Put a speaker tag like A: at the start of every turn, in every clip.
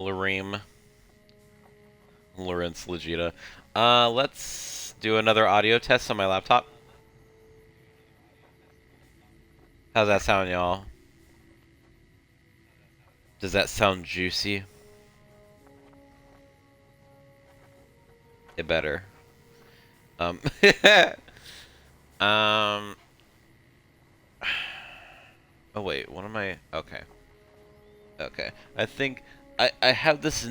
A: Lareem. Lawrence Legita. Let's do another audio test on my laptop. How's that sound, y'all? Does that sound juicy? It better. Um, um, oh wait, what am I? Okay. Okay. I think I have this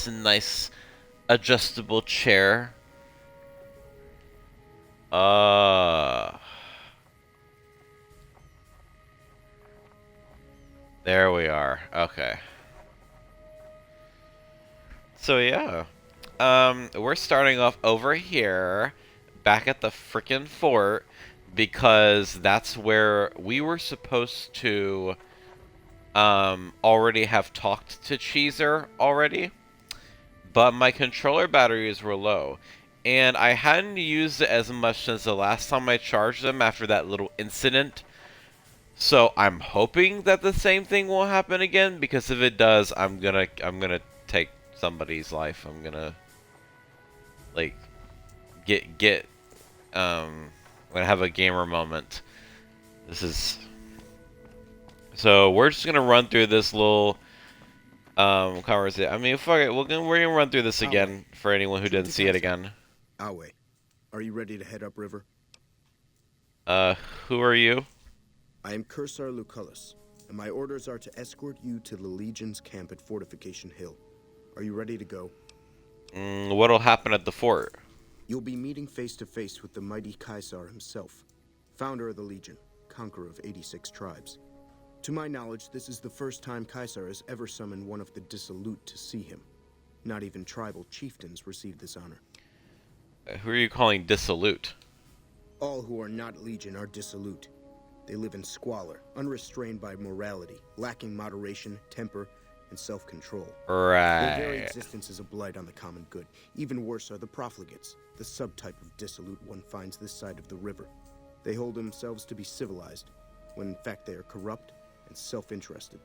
A: nice adjustable chair. Uh, there we are. Okay. So yeah. We're starting off over here, back at the frickin' fort, because that's where we were supposed to, already have talked to Cheezer already, but my controller batteries were low, and I hadn't used it as much since the last time I charged them after that little incident, so I'm hoping that the same thing will happen again, because if it does, I'm gonna take somebody's life. I'm gonna, like, get I'm gonna have a gamer moment. This is so we're just gonna run through this little conversation. I mean, fuck it. We're gonna run through this again for anyone who didn't see it again.
B: Awe, are you ready to head upriver?
A: Uh, who are you?
B: I am Cursar Lucullus, and my orders are to escort you to the Legion's camp at Fortification Hill. Are you ready to go?
A: What'll happen at the fort?
B: You'll be meeting face to face with the mighty Caesar himself, founder of the Legion, conqueror of 86 tribes. To my knowledge, this is the first time Caesar has ever summoned one of the dissolute to see him. Not even tribal chieftains receive this honor.
A: Who are you calling dissolute?
B: All who are not Legion are dissolute. They live in squalor, unrestrained by morality, lacking moderation, temper, and self-control. Their very
A: Right.
B: existence is a blight on the common good. Even worse are the profligates, the subtype of dissolute one finds this side of the river. They hold themselves to be civilized, when in fact they are corrupt and self-interested.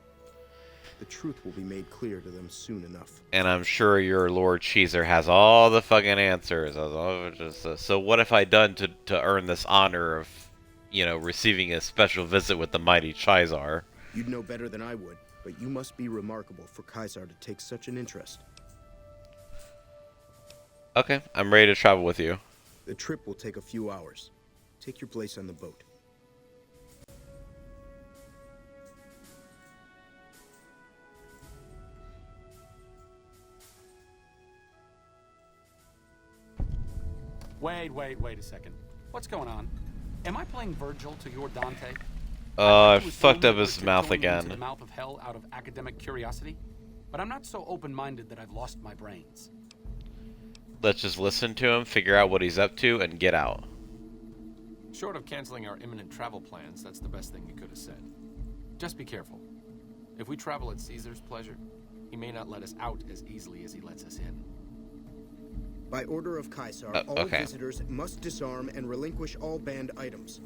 B: The truth will be made clear to them soon enough.
A: And I'm sure your Lord Cheezer has all the fucking answers. So what have I done to earn this honor of, receiving a special visit with the mighty Chizar?
B: You'd know better than I would, but you must be remarkable for Caesar to take such an interest.
A: Okay, I'm ready to travel with you.
B: The trip will take a few hours. Take your place on the boat.
C: Wait a second. What's going on? Am I playing Virgil to your Dante?
A: I fucked up his mouth
C: Into the
A: again.
C: mouth of hell out of academic curiosity, but I'm not so open-minded that I've lost my brains.
A: Let's just listen to him, figure out what he's up to, and get out.
D: Short of canceling our imminent travel plans, that's the best thing you could have said. Just be careful. If we travel at Caesar's pleasure, he may not let us out as easily as he lets us in.
B: By order of Caesar, all
A: okay.
B: visitors must disarm and relinquish all banned items.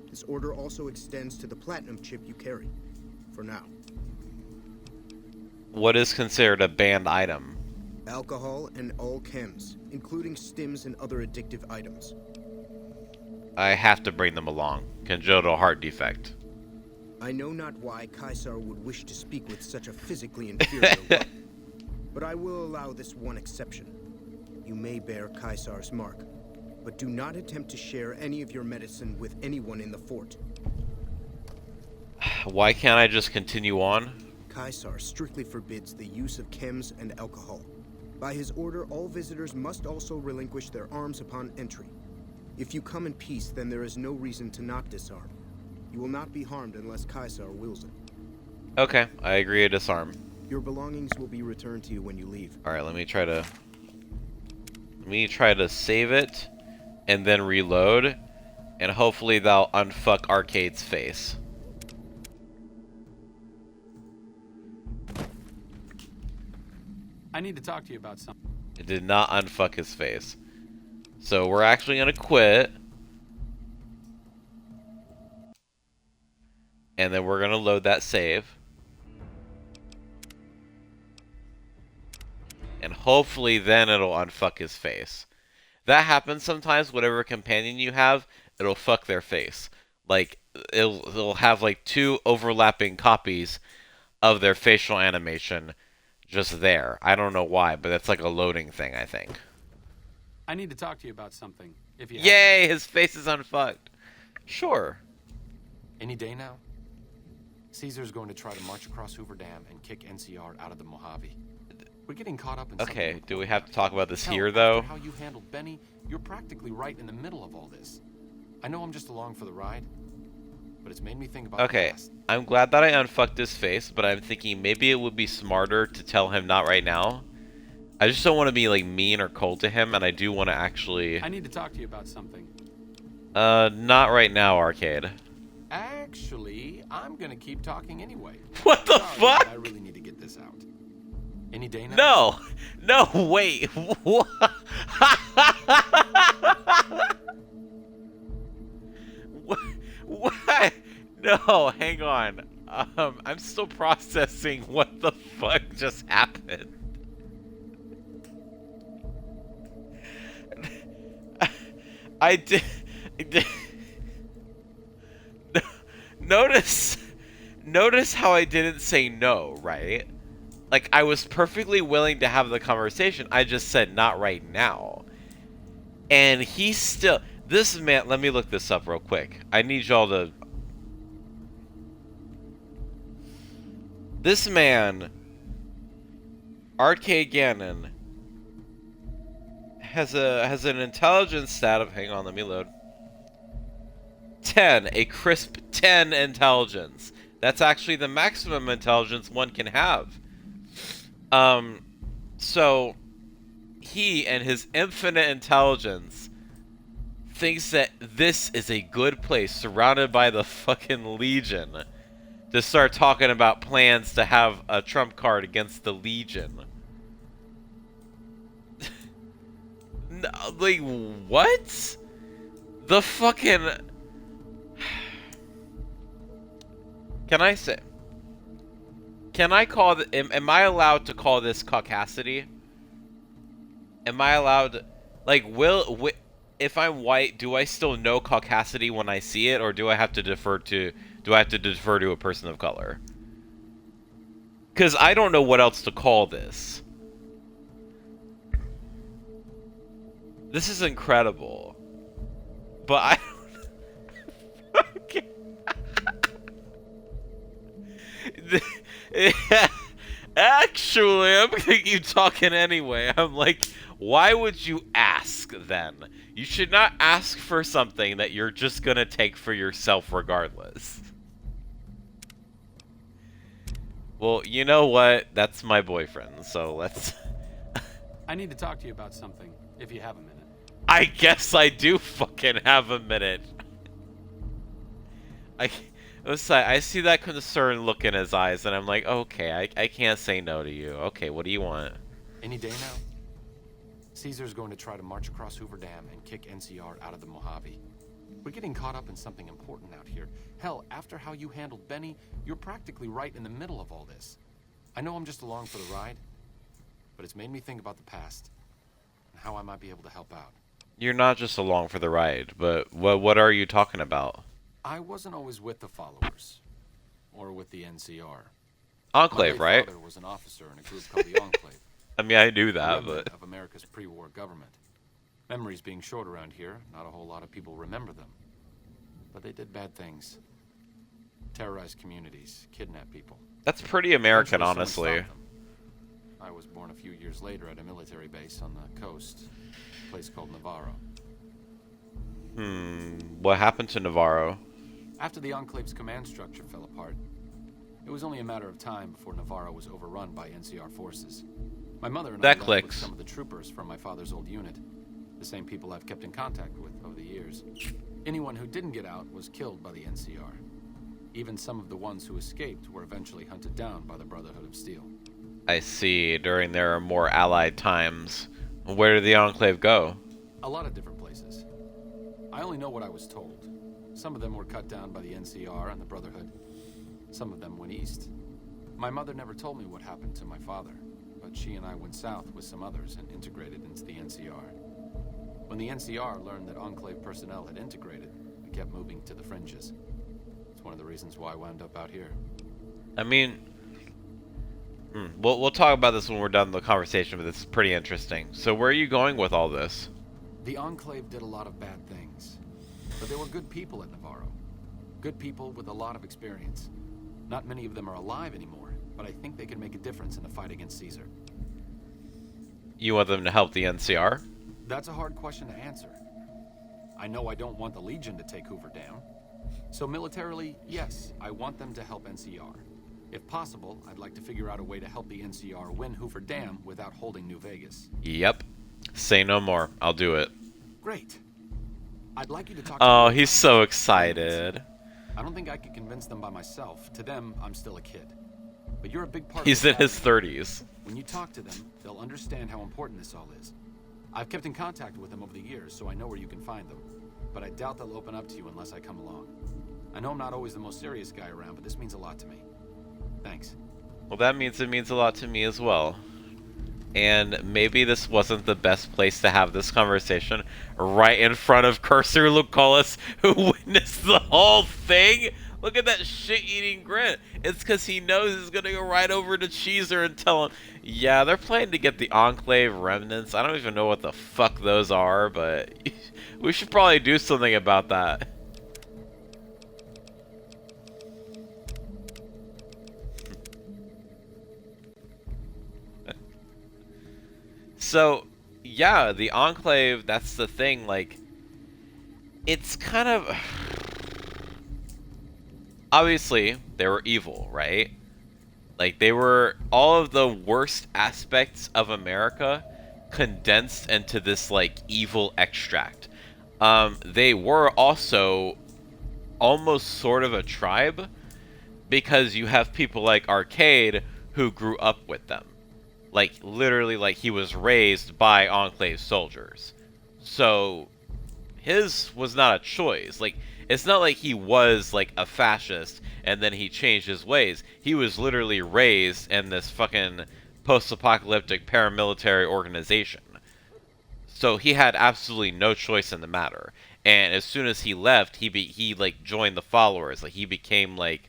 B: This order also extends to the platinum chip you carry. For now.
A: What is considered a banned item?
B: Alcohol and all chems, including stims and other addictive items.
A: I have to bring them along. Congenital heart defect.
B: I know not why Caesar would wish to speak with such a physically inferior one, but I will allow this one exception. You may bear Caesar's mark, but do not attempt to share any of your medicine with anyone in the fort.
A: Why can't I just continue on?
B: Caesar strictly forbids the use of chems and alcohol. By his order, all visitors must also relinquish their arms upon entry. If you come in peace, then there is no reason to not disarm. You will not be harmed unless Caesar wills it.
A: Okay, I agree to disarm.
B: Your belongings will be returned to you when you leave.
A: Alright, let me try to save it and then reload, and hopefully that'll unfuck Arcade's face.
C: I need to talk to you about something.
A: It did not unfuck his face. So we're actually gonna quit. And then we're gonna load that save. and hopefully then it'll unfuck his face. That happens sometimes. Whatever companion you have, it'll fuck their face. Like it'll have like two overlapping copies of their facial animation just there. I don't know why, but that's like a loading thing, I think.
C: I need to talk to you about something. If you
A: Yay, his face is unfucked. Sure.
D: Any day now, Caesar's going to try to march across Hoover Dam and kick NCR out of the Mojave. We're getting caught up in something
A: Okay, do we
D: important
A: have to
D: out
A: talk
D: here.
A: about this
D: Hell,
A: here,
D: after
A: though?
D: how you handled Benny, you're practically right in the middle of all this. I know I'm just along for the ride, but it's made me think about the
A: Okay,
D: past.
A: I'm glad that I unfucked his face, but I'm thinking maybe it would be smarter to tell him not right now. I just don't want to be, like, mean or cold to him, and I do want to actually...
C: I need to talk to you about something.
A: Not right now, Arcade.
D: Actually, I'm gonna keep talking anyway.
A: What the
D: Sorry,
A: fuck?
D: but I really need to get this out. Any day now?
A: No! No, wait! What? What? No, hang on. I'm still processing what the fuck just happened. I did. Notice how I didn't say no, right? Like, I was perfectly willing to have the conversation. I just said not right now. And he still... This man... Let me look this up real quick. I need y'all to... This man... Arcade Gannon... has an intelligence stat of... Hang on, let me load. 10. A crisp 10 intelligence. That's actually the maximum intelligence one can have. So he and his infinite intelligence thinks that this is a good place, surrounded by the fucking Legion, to start talking about plans to have a trump card against the Legion. No, like, what? The fucking... Can I say... Can I call... Am I allowed to call this caucasity? Am I allowed to... Like, if I'm white, do I still know caucasity when I see it? Or do I have to defer to... Do I have to defer to a person of color? Because I don't know what else to call this. This is incredible. But I don't... Okay. Actually, I'm gonna keep talking anyway. I'm like, why would you ask then? You should not ask for something that you're just gonna take for yourself regardless. Well, you know what? That's my boyfriend, so let's...
C: I need to talk to you about something, if you have a minute.
A: I guess I do fucking have a minute. I see that concerned look in his eyes, and I'm like, okay, I can't say no to you. Okay, what do you want?
D: Any day now, Caesar's going to try to march across Hoover Dam and kick NCR out of the Mojave. We're getting caught up in something important out here. Hell, after how you handled Benny, you're practically right in the middle of all this. I know I'm just along for the ride, but it's made me think about the past and how I might be able to help out.
A: You're not just along for the ride, but what are you talking about?
D: I wasn't always with the followers, or with the NCR.
A: Enclave,
D: My
A: right?
D: late father was an officer in a group called the Enclave.
A: I mean, I knew
D: A
A: that,
D: remnant
A: but...
D: of America's pre-war government. Memories being short around here, not a whole lot of people remember them. But they did bad things. Terrorized communities, kidnapped people.
A: That's pretty American,
D: Eventually,
A: honestly.
D: someone stopped them. I was born a few years later at a military base on the coast, a place called Navarro.
A: What happened to Navarro?
D: After the Enclave's command structure fell apart, it was only a matter of time before Navarro was overrun by NCR forces. My mother and
A: That
D: I left
A: clicks.
D: with some of the troopers from my father's old unit, the same people I've kept in contact with over the years. Anyone who didn't get out was killed by the NCR. Even some of the ones who escaped were eventually hunted down by the Brotherhood of Steel.
A: I see, during their more allied times. Where did the Enclave go?
D: A lot of different places. I only know what I was told. Some of them were cut down by the NCR and the Brotherhood. Some of them went east. My mother never told me what happened to my father, but she and I went south with some others and integrated into the NCR. When the NCR learned that Enclave personnel had integrated, we kept moving to the fringes. It's one of the reasons why I wound up out here.
A: I mean, we'll talk about this when we're done with the conversation, but this is pretty interesting. So where are you going with all this?
D: The Enclave did a lot of bad things, but they were good people at Navarro. Good people with a lot of experience. Not many of them are alive anymore, but I think they can make a difference in the fight against Caesar.
A: You want them to help the NCR?
D: That's a hard question to answer. I know I don't want the Legion to take Hoover Dam. So militarily, yes, I want them to help NCR. If possible, I'd like to figure out a way to help the NCR win Hoover Dam without holding New Vegas.
A: Yep. Say no more. I'll do it.
D: Great. I'd like you to talk to
A: Oh,
D: them.
A: he's so excited.
D: I don't think I could convince them by myself. To them, I'm still a kid. But you're a big part
A: He's
D: of
A: in his
D: strategy.
A: 30s.
D: When you talk to them, they'll understand how important this all is. I've kept in contact with them over the years, so I know where you can find them. But I doubt they'll open up to you unless I come along. I know I'm not always the most serious guy around, but this means a lot to me. Thanks.
A: Well, that means it means a lot to me as well. And maybe this wasn't the best place to have this conversation right in front of Cursor Lucullus, who witnessed the whole thing. Look at that shit-eating grin. It's because he knows he's going to go right over to Cheezer and tell him, yeah, they're planning to get the Enclave remnants. I don't even know what the fuck those are, but we should probably do something about that. So, yeah, the Enclave, that's the thing, like, it's kind of... Obviously, they were evil, right? Like, they were all of the worst aspects of America condensed into this, like, evil extract. They were also almost sort of a tribe, because you have people like Arcade who grew up with them. Like, literally, like, he was raised by Enclave soldiers. So, his was not a choice. Like, it's not like he was, like, a fascist and then he changed his ways. He was literally raised in this fucking post-apocalyptic paramilitary organization. So he had absolutely no choice in the matter. And as soon as he left, he like, joined the followers. Like, he became, like,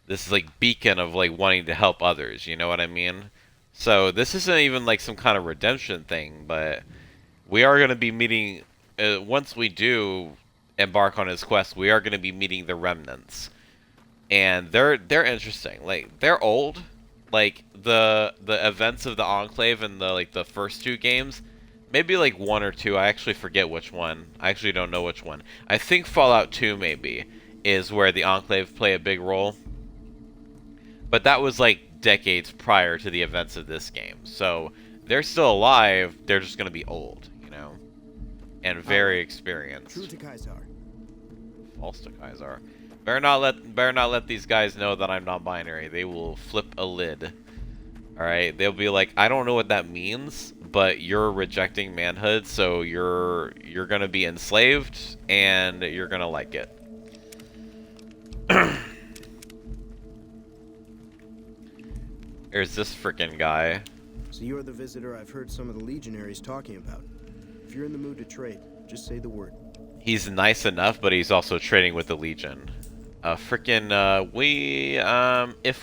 A: this, like, beacon of, like, wanting to help others. You know what I mean? So this isn't even, like, some kind of redemption thing, but we are going to be meeting... once we do embark on his quest, we are going to be meeting the remnants, and they're interesting. Like, they're old. Like, the events of the Enclave in the first two games, maybe like one or two. I actually forget which one. I actually don't know which one. I think Fallout 2 maybe is where the Enclave play a big role, but that was like decades prior to the events of this game. So they're still alive. They're just going to be old, you know. And very experienced.
B: True to Kaisar.
A: False to Kaisar. Better not let these guys know that I'm non-binary. They will flip a lid. Alright? They'll be like, I don't know what that means, but you're rejecting manhood, so you're gonna be enslaved, and you're gonna like it. There's this freaking guy.
B: So you're the visitor I've heard some of the legionaries talking about. If you're in the mood to trade, just say the word.
A: He's nice enough, but he's also trading with the Legion. If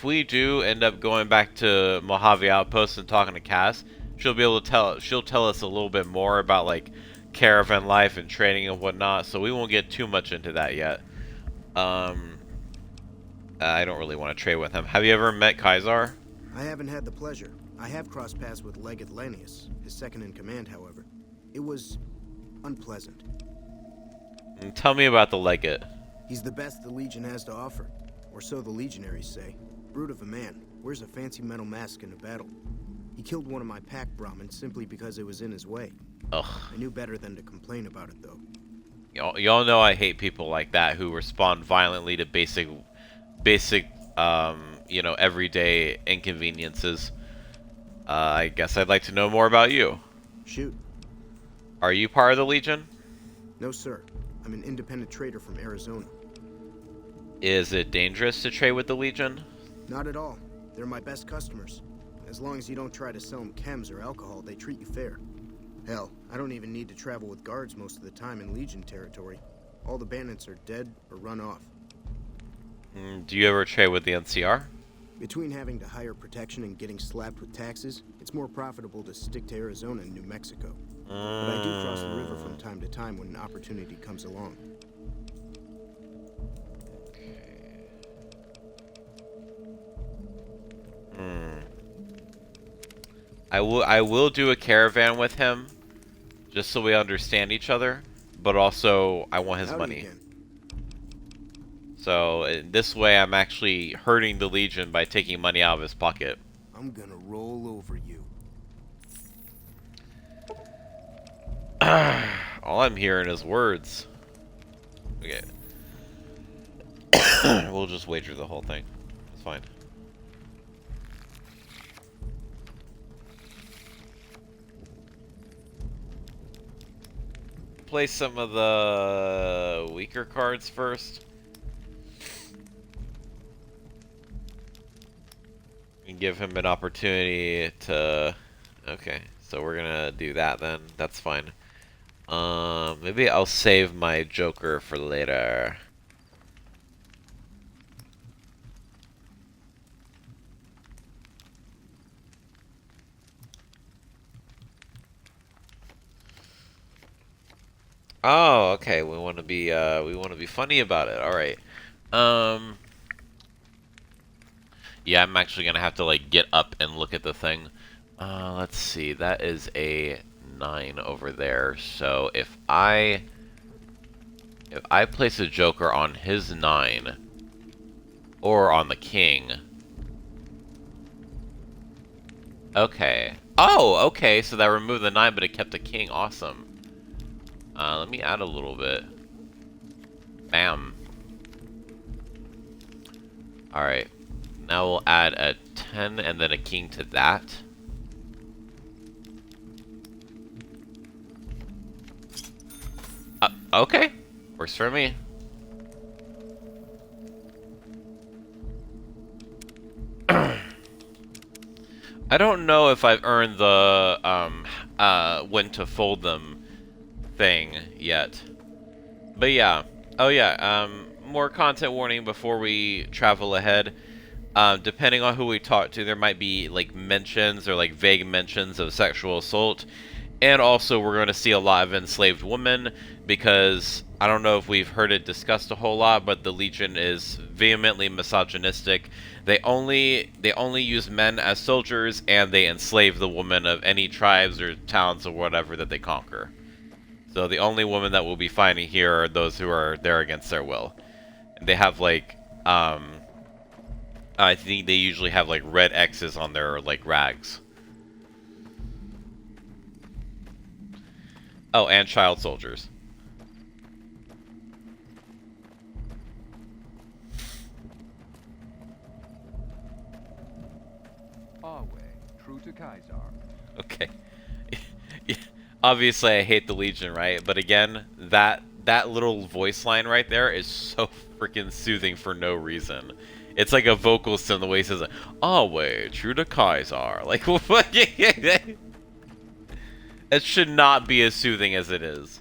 A: we do end up going back to Mojave Outpost and talking to Cass, she'll tell us a little bit more about, like, caravan life and trading and whatnot, so we won't get too much into that yet. I don't really want to trade with him. Have you ever met Kaisar?
B: I haven't had the pleasure. I have crossed paths with Legate Lanius, his second in command, however. It was unpleasant.
A: Tell me about the Legate.
B: He's the best the Legion has to offer, or so the legionaries say. Brute of a man, wears a fancy metal mask in a battle. He killed one of my pack Brahmins simply because it was in his way.
A: Ugh.
B: I knew better than to complain about it, though.
A: Y'all know I hate people like that who respond violently to basic, you know, everyday inconveniences. I guess I'd like to know more about you.
B: Shoot.
A: Are you part of the Legion?
B: No, sir. I'm an independent trader from Arizona.
A: Is it dangerous to trade with the Legion?
B: Not at all. They're my best customers. As long as you don't try to sell them chems or alcohol, they treat you fair. Hell, I don't even need to travel with guards most of the time in Legion territory. All the bandits are dead or run off.
A: Do you ever trade with the NCR?
B: Between having to hire protection and getting slapped with taxes, it's more profitable to stick to Arizona and New Mexico. But I do cross the river from time to time when an opportunity comes along.
A: I will do a caravan with him, just so we understand each other. But also, I want his
B: Howdy
A: money.
B: again.
A: So in this way, I'm actually hurting the Legion by taking money out of his pocket.
B: I'm gonna roll over you.
A: All I'm hearing is words. Okay. We'll just wager the whole thing. It's fine. Play some of the weaker cards first. And give him an opportunity to... Okay, so we're gonna do that then. That's fine. Maybe I'll save my Joker for later. Oh, okay. We want to be funny about it. All right. Yeah, I'm actually gonna have to like get up and look at the thing. Let's see. That is a 9 over there. So if I place a Joker on his 9 or on the king. Okay. Oh, okay. So that removed the 9, but it kept the king. Awesome. Let me add a little bit. Bam. Alright. Now we'll add a 10 and then a king to that. Okay. Works for me. I don't know if I've earned the, when to fold them thing yet. But yeah. Oh yeah, more content warning before we travel ahead. Depending on who we talk to, there might be like mentions or like vague mentions of sexual assault. And also we're going to see a lot of enslaved women because I don't know if we've heard it discussed a whole lot, but the Legion is vehemently misogynistic. They only use men as soldiers, and they enslave the women of any tribes or towns or whatever that they conquer. So the only women that we'll be finding here are those who are there against their will. And they have like I think they usually have like red X's on their like rags. Oh, and child soldiers.
E: Our way, true to Kaiser.
A: Okay. Obviously, I hate the Legion, right? But again, that little voice line right there is so freaking soothing for no reason. It's like a vocal sim the way he says it. Oh wait, true to Kaiser. Like, what? It should not be as soothing as it is.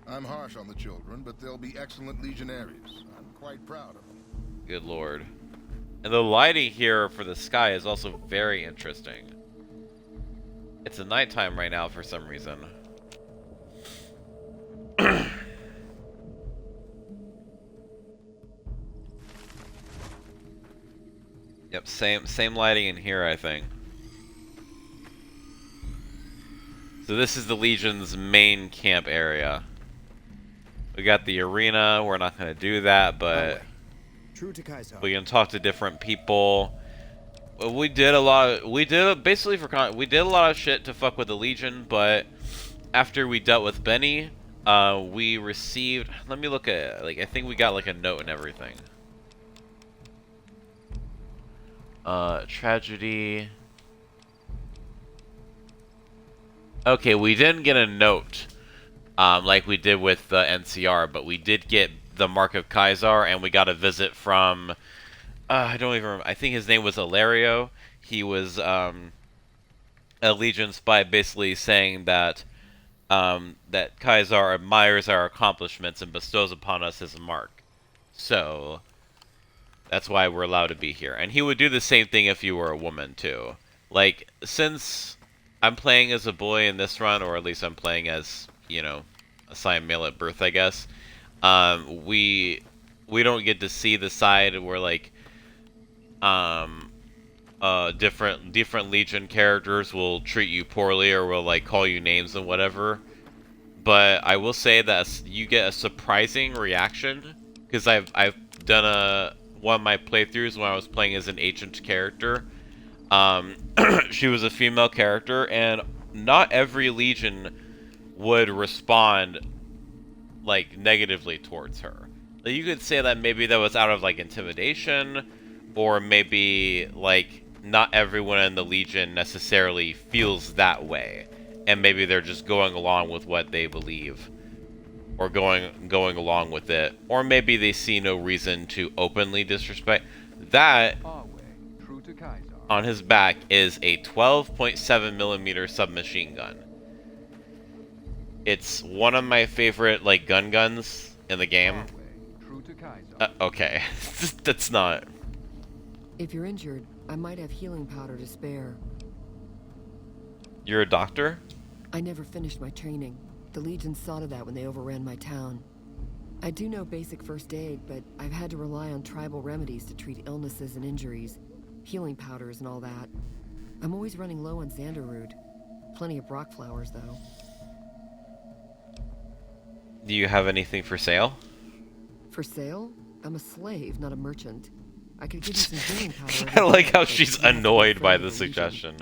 F: I'm harsh on the children, but they'll be excellent legionaries. I'm quite proud of them.
A: Good lord. And the lighting here for the sky is also very interesting. It's a nighttime right now for some reason. Yep, same lighting in here, I think. So this is the Legion's main camp area. We got the arena. We're not going to do that, but
B: True to Kaiser.
A: we can talk to different people. We did a lot of shit to fuck with the Legion, but after we dealt with Benny, we received, let me look at it. Like, I think we got like a note and everything. Tragedy. Okay, we didn't get a note. like we did with the NCR, but we did get the Mark of Kaisar, and we got a visit from, I don't even remember, I think his name was Ilario. He was a Legion spy, basically saying that that Kaisar admires our accomplishments and bestows upon us his mark. So that's why we're allowed to be here. And he would do the same thing if you were a woman too. Like, since I'm playing as a boy in this run, or at least I'm playing as, you know, assigned male at birth, I guess. We don't get to see the side where like different Legion characters will treat you poorly or will like call you names and whatever. But I will say that you get a surprising reaction, because I've done one of my playthroughs when I was playing as an agent character. She was a female character, and not every Legion would respond like negatively towards her. Like, you could say that maybe that was out of like intimidation, or maybe like not everyone in the Legion necessarily feels that way, and maybe they're just going along with what they believe, or going along with it, or maybe they see no reason to openly disrespect. That
E: Our way, true to Kaisar.
A: on his back is a 12.7mm submachine gun. It's one of my favorite like guns in the game.
E: Our way, true to Kaisar.
A: Okay, that's not.
G: If you're injured, I might have healing powder to spare.
A: You're a doctor?
G: I never finished my training. The Legion saw to that when they overran my town. I do know basic first aid, but I've had to rely on tribal remedies to treat illnesses and injuries. Healing powders and all that. I'm always running low on Xanderroot. Plenty of rock flowers, though.
A: Do you have anything for sale?
G: For sale? I'm a slave, not a merchant. I could give you some healing powder.
A: I like how
G: but
A: she's
G: you have to be
A: annoyed by
G: friend
A: the
G: of Legion.
A: suggestion.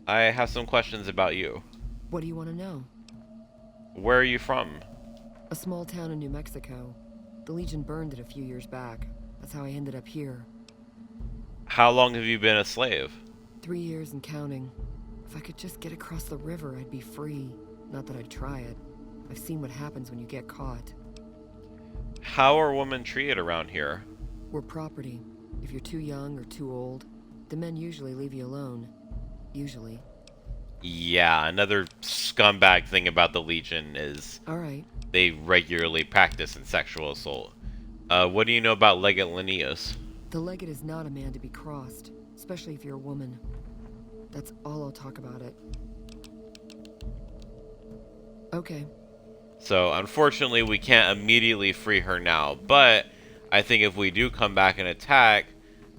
A: I have some questions about you.
G: What do you want to know?
A: Where are you from?
G: A small town in New Mexico. The Legion burned it a few years back. That's how I ended up here.
A: How long have you been a slave?
G: 3 years and counting. If I could just get across the river, I'd be free. Not that I'd try it. I've seen what happens when you get caught.
A: How are women treated around here?
G: We're property. If you're too young or too old, the men usually leave you alone. Usually.
A: Yeah, another scumbag thing about the Legion is
G: Alright.
A: they regularly practice in sexual assault. What do you know about Legate Linnaeus?
G: The legate is not a man to be crossed, especially if you're a woman. That's all I'll talk about it. Okay.
A: So, unfortunately, we can't immediately free her now, but I think if we do come back and attack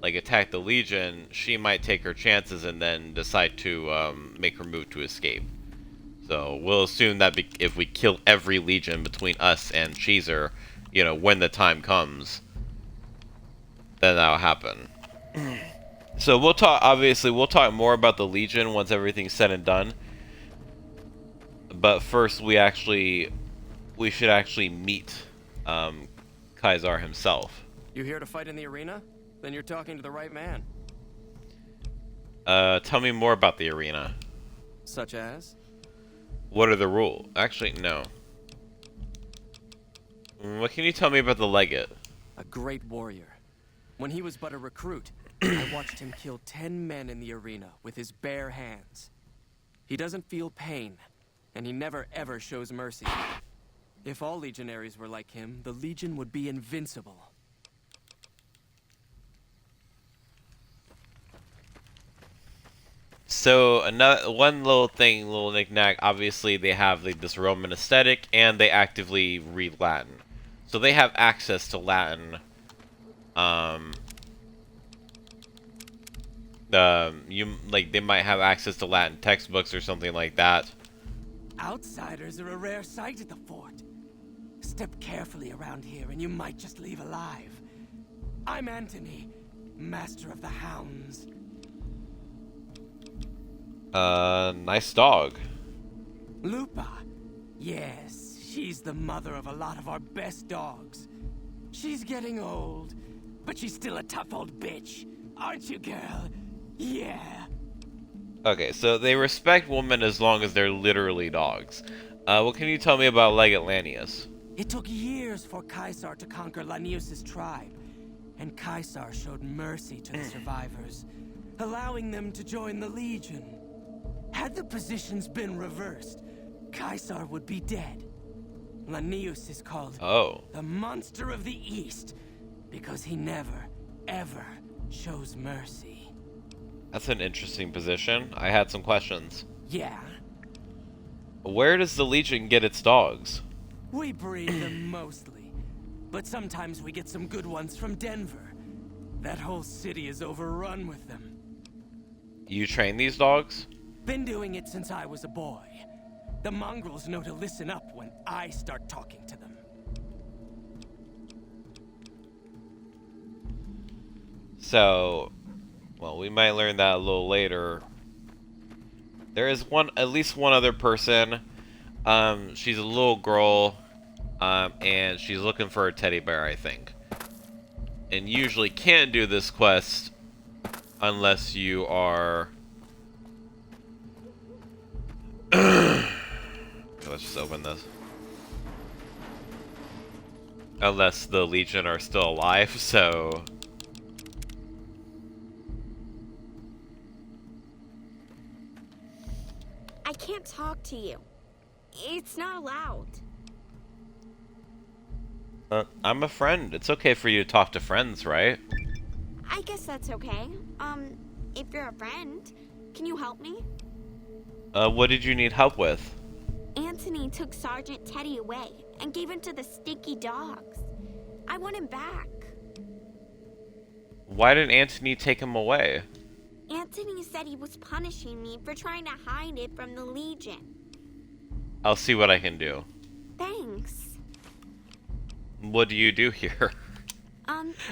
A: the Legion, she might take her chances and then decide to make her move to escape. So, we'll assume that if we kill every Legion between us and Cheezer, you know, when the time comes, then that'll happen. So, obviously, we'll talk more about the Legion once everything's said and done. But first, we should actually meet Kaisar himself.
H: You here to fight in the arena? Then you're talking to the right man.
A: Tell me more about the arena.
H: Such as?
A: What are the rules? Actually, no. What can you tell me about the Legate?
H: A great warrior. When he was but a recruit, I watched him kill 10 men in the arena with his bare hands. He doesn't feel pain, and he never ever shows mercy. If all legionaries were like him, the Legion would be invincible.
A: So, one little knick-knack, obviously they have like this Roman aesthetic, and they actively read Latin. So they have access to Latin. They might have access to Latin textbooks or something like that.
H: Outsiders are a rare sight at the fort. Step carefully around here and you might just leave alive. I'm Anthony, Master of the Hounds.
A: Nice dog.
H: Lupa. Yes, she's the mother of a lot of our best dogs. She's getting old, but she's still a tough old bitch. Aren't you, girl? Yeah.
A: Okay, so they respect women as long as they're literally dogs. What can you tell me about Leg Atlanteus?
H: It took years for Caesar to conquer Lanius' tribe, and Caesar showed mercy to the survivors, allowing them to join the Legion. Had the positions been reversed, Caesar would be dead. Lanius is called the Monster of the East because he never, ever shows mercy.
A: That's an interesting position. I had some questions.
H: Yeah?
A: Where does the Legion get its dogs?
H: We breed them mostly, but sometimes we get some good ones from Denver. That whole city is overrun with them.
A: You train these dogs?
H: Been doing it since I was a boy. The mongrels know to listen up when I start talking to them.
A: So, well, we might learn that a little later. There is at least one other person. She's a little girl, and she's looking for a teddy bear, I think. And you usually can't do this quest unless you are... Let's just open this. Unless the Legion are still alive, so...
I: I can't talk to you. It's not allowed.
A: I'm a friend. It's okay for you to talk to friends, right?
I: I guess that's okay. If you're a friend, can you help me?
A: What did you need help with?
I: Anthony took Sergeant Teddy away and gave him to the stinky dogs. I want him back.
A: Why did Anthony take him away?
I: Anthony said he was punishing me for trying to hide it from the Legion.
A: I'll see what I can do.
I: Thanks.
A: What do you do here?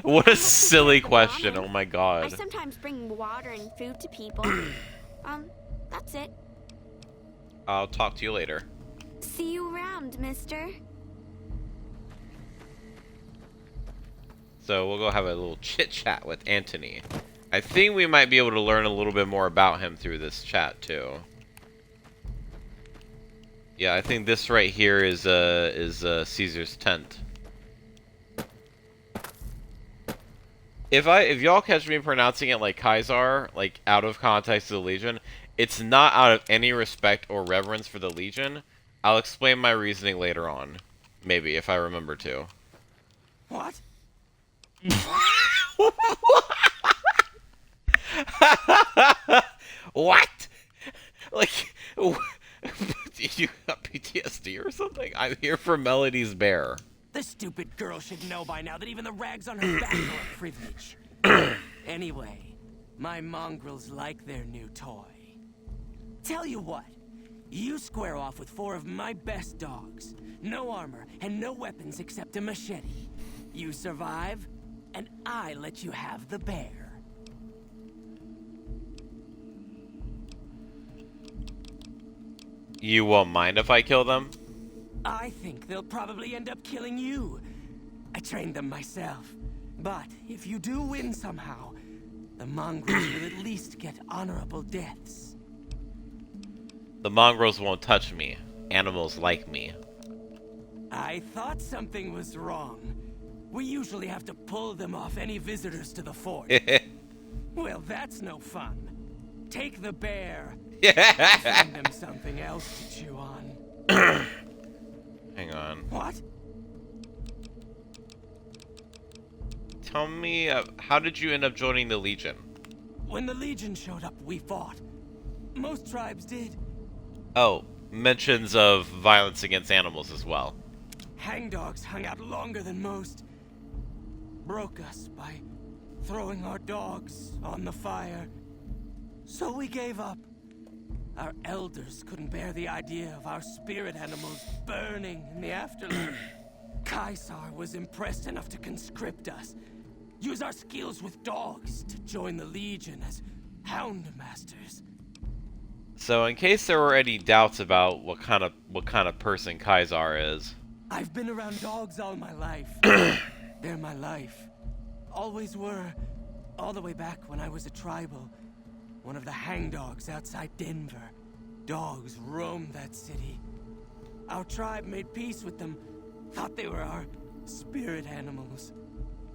A: What a silly question. Oh my
I: I
A: god.
I: sometimes bring water and food to people. That's it.
A: I'll talk to you later.
I: See you around, mister.
A: So we'll go have a little chit chat with Anthony. I think we might be able to learn a little bit more about him through this chat too. Yeah, I think this right here is Caesar's tent. If y'all catch me pronouncing it like Caesar, like out of context of the Legion, it's not out of any respect or reverence for the Legion. I'll explain my reasoning later on. Maybe, if I remember to.
H: What?
A: What? Like, you got PTSD or something? I'm here for Melody's bear.
H: The stupid girl should know by now that even the rags on her back are a privilege. Anyway, my mongrels like their new toy. Tell you what, you square off with 4 of my best dogs. No armor and no weapons except a machete. You survive, and I let you have the bear.
A: You won't mind if I kill them?
H: I think they'll probably end up killing you. I trained them myself. But if you do win somehow, the mongrels will at least get honorable deaths.
A: The mongrels won't touch me. Animals like me.
H: I thought something was wrong. We usually have to pull them off any visitors to the fort. Well, that's no fun. Take the bear. Send them something else to chew on.
A: Hang on.
H: What?
A: Tell me, how did you end up joining the Legion?
H: When the Legion showed up, we fought. Most tribes did.
A: Oh, mentions of violence against animals as well.
H: Hangdogs hung out longer than most. Broke us by throwing our dogs on the fire. So we gave up. Our elders couldn't bear the idea of our spirit animals burning in the afterlife. Caesar was impressed enough to conscript us. Use our skills with dogs to join the Legion as hound masters.
A: So in case there were any doubts about what kind of person Caesar is.
H: I've been around dogs all my life. They're my life. Always were. All the way back when I was a tribal. One of the hangdogs outside Denver. Dogs roamed that city. Our tribe made peace with them. Thought they were our spirit animals.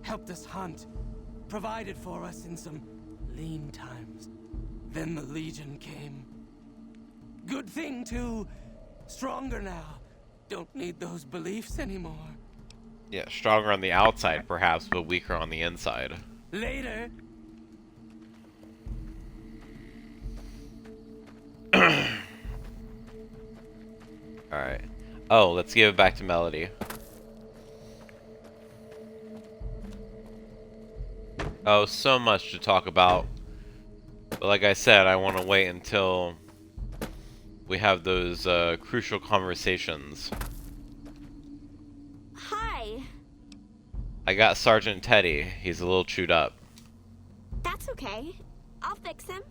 H: Helped us hunt. Provided for us in some lean times. Then the Legion came. Good thing, too. Stronger now. Don't need those beliefs anymore.
A: Yeah, stronger on the outside, perhaps, but weaker on the inside.
H: Later.
A: Alright. Oh, let's give it back to Melody. Oh, so much to talk about. But like I said, I want to wait until we have those crucial conversations.
I: Hi.
A: I got Sergeant Teddy. He's a little chewed up.
I: That's okay. I'll fix him.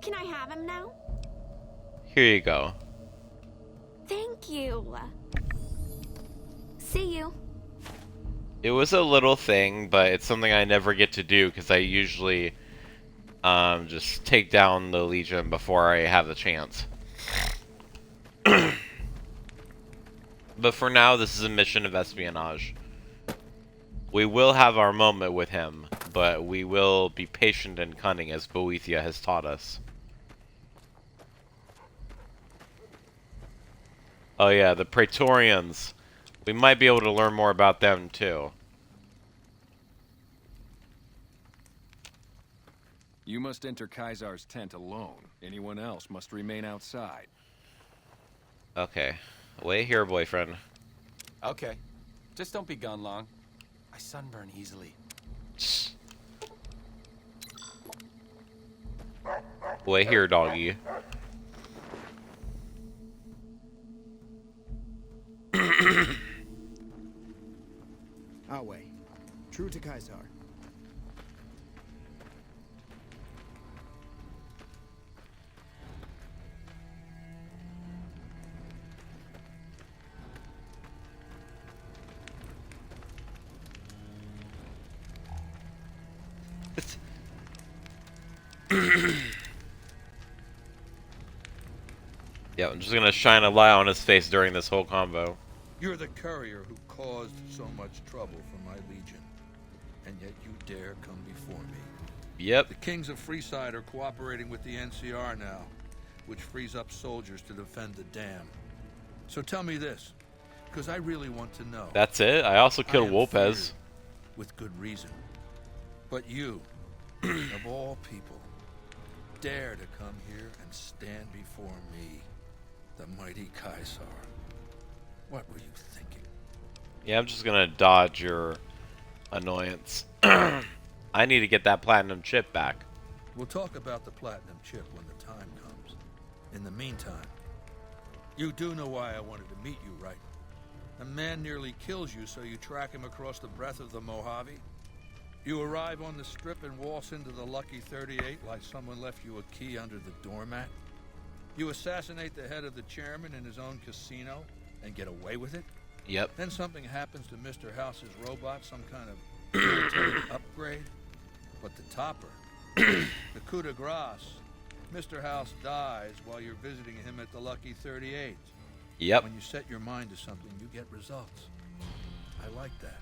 I: Can I have him now?
A: Here you go.
I: Thank you. See you.
A: It was a little thing, but it's something I never get to do because I usually just take down the Legion before I have the chance. But for now, this is a mission of espionage. We will have our moment with him, but we will be patient and cunning as Boethia has taught us. Oh yeah, the Praetorians. We might be able to learn more about them too.
E: You must enter Kaisar's tent alone. Anyone else must remain outside.
A: Okay. Wait here, boyfriend.
D: Okay. Just don't be gone long. I sunburn easily.
A: Wait here, doggy.
B: Our way. True to Kaisar.
A: Yeah, I'm just gonna shine a light on his face during this whole convo.
J: You're the courier who caused so much trouble for my legion, and yet you dare come before me.
A: Yep.
J: The kings of Freeside are cooperating with the NCR now, which frees up soldiers to defend the dam. So tell me this, because I really want to know.
A: That's it? I also killed
J: am
A: Wolpez.
J: feared, with good reason. But you, of all people, dare to come here and stand before me, the mighty Kaisar. What were you thinking?
A: Yeah, I'm just gonna dodge your annoyance. I need to get that platinum chip back.
J: We'll talk about the platinum chip when the time comes. In the meantime, you do know why I wanted to meet you, right? A man nearly kills you, so you track him across the breadth of the Mojave. You arrive on the strip and waltz into the Lucky 38 like someone left you a key under the doormat. You assassinate the head of the chairman in his own casino and get away with it.
A: Yep.
J: Then something happens to Mr. House's robot, some kind of irritating upgrade. But the topper, the coup de grace, Mr. House dies while you're visiting him at the Lucky 38.
A: Yep.
J: When you set your mind to something, you get results. I like that.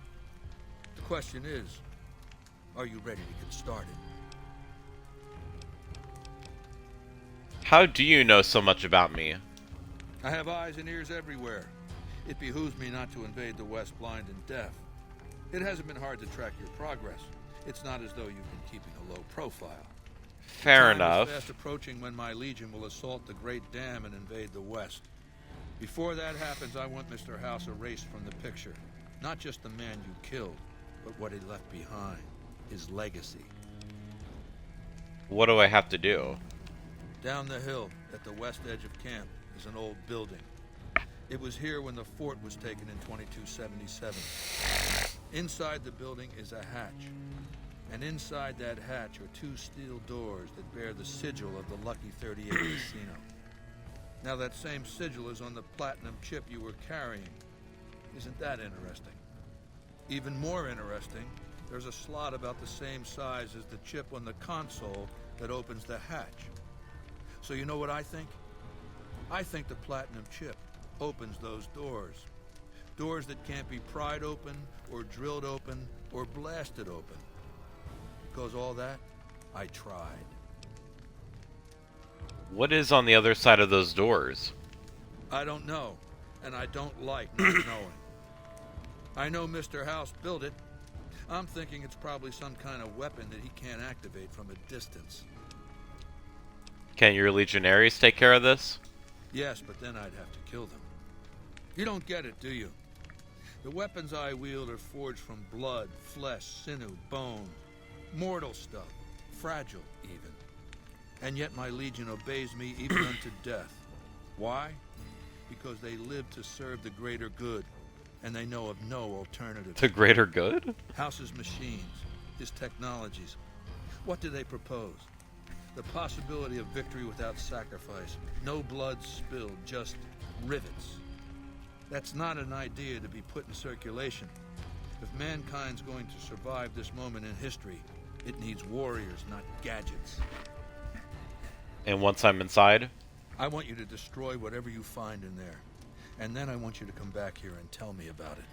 J: The question is, are you ready to get started?
A: How do you know so much about me?
J: I have eyes and ears everywhere. It behooves me not to invade the West blind and deaf. It hasn't been hard to track your progress. It's not as though you've been keeping a low profile.
A: Fair
J: Time
A: enough.
J: is fast approaching when my legion will assault the Great Dam and invade the West. Before that happens, I want Mr. House erased from the picture. Not just the man you killed, but what he left behind. His legacy.
A: What do I have to do?
J: Down the hill, at the west edge of camp, is an old building. It was here when the fort was taken in 2277. Inside the building is a hatch. And inside that hatch are two steel doors that bear the sigil of the Lucky 38 casino. Now that same sigil is on the platinum chip you were carrying. Isn't that interesting? Even more interesting, there's a slot about the same size as the chip on the console that opens the hatch. So you know what I think? I think the platinum chip opens those doors. Doors that can't be pried open, or drilled open, or blasted open. Because all that, I tried.
A: What is on the other side of those doors?
J: I don't know, and I don't like not knowing. I know Mr. House built it. I'm thinking it's probably some kind of weapon that he can't activate from a distance.
A: Can your legionaries take care of this?
J: Yes, but then I'd have to kill them. You don't get it, do you? The weapons I wield are forged from blood, flesh, sinew, bone. Mortal stuff. Fragile, even. And yet my legion obeys me even unto death. Why? Because they live to serve the greater good, and they know of no alternative.
A: The greater good?
J: House's machines, his technologies. What do they propose? The possibility of victory without sacrifice. No blood spilled, just rivets. That's not an idea to be put in circulation. If mankind's going to survive this moment in history, it needs warriors, not gadgets.
A: And once I'm inside?
J: I want you to destroy whatever you find in there. And then I want you to come back here and tell me about it.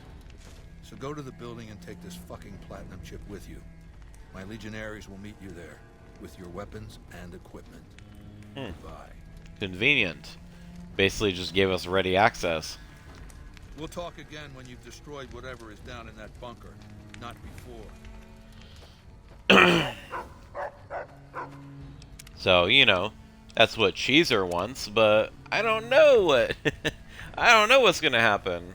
J: So go to the building and take this fucking platinum chip with you. My legionaries will meet you there, with your weapons and equipment. Goodbye.
A: Convenient. Basically just gave us ready access.
J: We'll talk again when you've destroyed whatever is down in that bunker. Not before.
A: So, you know, that's what Cheezer wants, but I don't know what... I don't know what's gonna happen.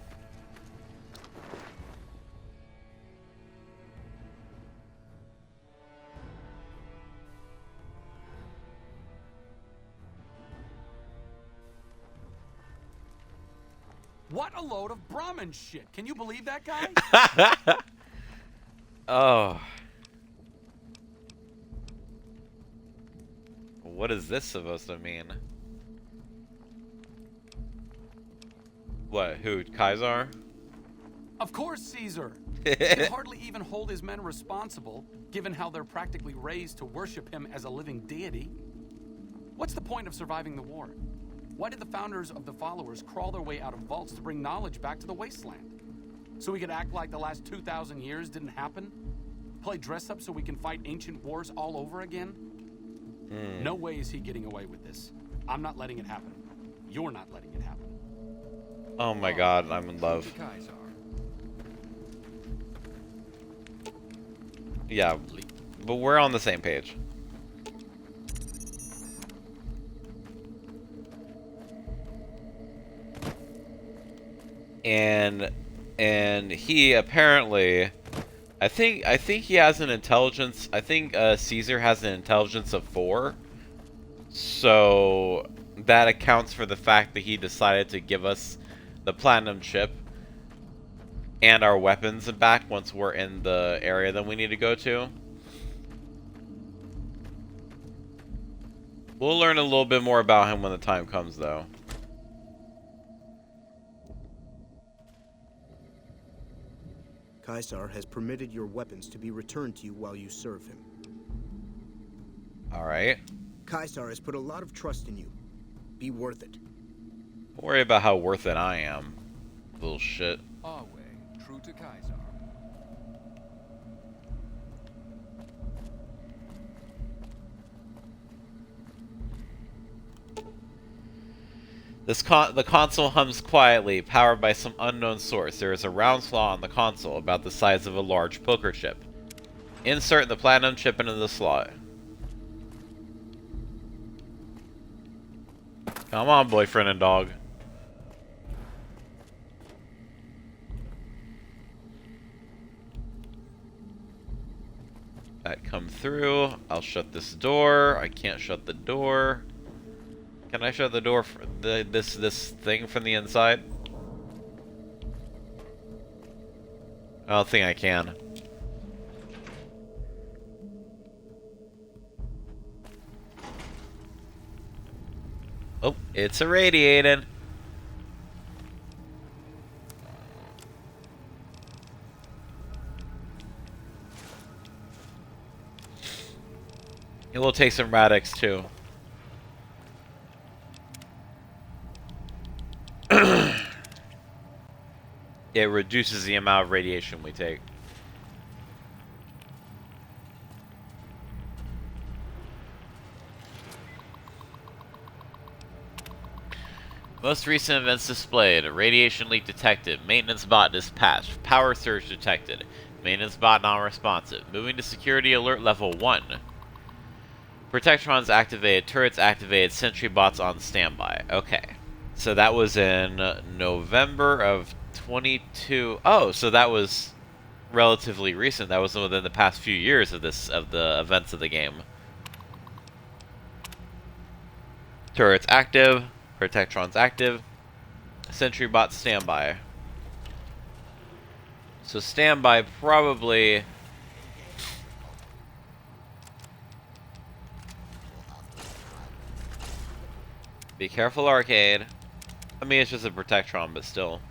C: What a load of Brahmin shit. Can you believe that guy?
A: Oh. What is this supposed to mean? What, who, Kaisar?
C: Of course, Caesar. He can hardly even hold his men responsible, given how they're practically raised to worship him as a living deity. What's the point of surviving the war? Why did the founders of the followers crawl their way out of vaults to bring knowledge back to the wasteland? So we could act like the last 2,000 years didn't happen? Play dress up so we can fight ancient wars all over again? No way is he getting away with this. I'm not letting it happen. You're not letting it happen.
A: Oh my god, I'm in love. Yeah, but we're on the same page. And he apparently, I think he has an intelligence. I think Caesar has an intelligence of 4, so that accounts for the fact that he decided to give us the platinum chip and our weapons back once we're in the area that we need to go to. We'll learn a little bit more about him when the time comes, though.
B: Kaisar has permitted your weapons to be returned to you while you serve him.
A: Alright.
B: Kaisar has put a lot of trust in you. Be worth it.
A: Don't worry about how worth it I am. Little shit.
E: Our way, true to Kaisar.
A: The console hums quietly, powered by some unknown source. There is a round slot on the console, about the size of a large poker chip. Insert the platinum chip into the slot. Come on, boyfriend and dog. That come through. I'll shut this door. I can't shut the door. Can I shut the door for this thing from the inside? I don't think I can. Oh, it's irradiated. It will take some radix too. it reduces the amount of radiation we take. Most recent events displayed. Radiation leak detected. Maintenance bot dispatched. Power surge detected. Maintenance bot non-responsive. Moving to security alert level 1. Protectrons activated. Turrets activated. Sentry bots on standby. Okay. So that was in November of 22. Oh, so that was relatively recent. That was within the past few years of the events of the game. Turrets active. Protectrons active. Sentry bot standby. So standby probably... Be careful, arcade. I mean, it's just a Protectron, but still.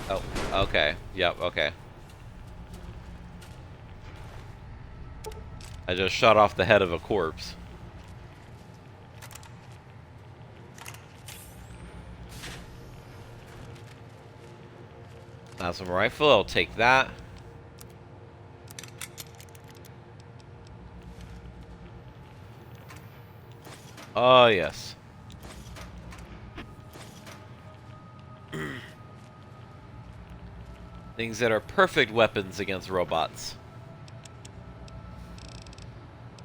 A: Oh, okay. Yep, okay. I just shot off the head of a corpse. Plasma rifle, I'll take that. Oh, yes. Things that are perfect weapons against robots.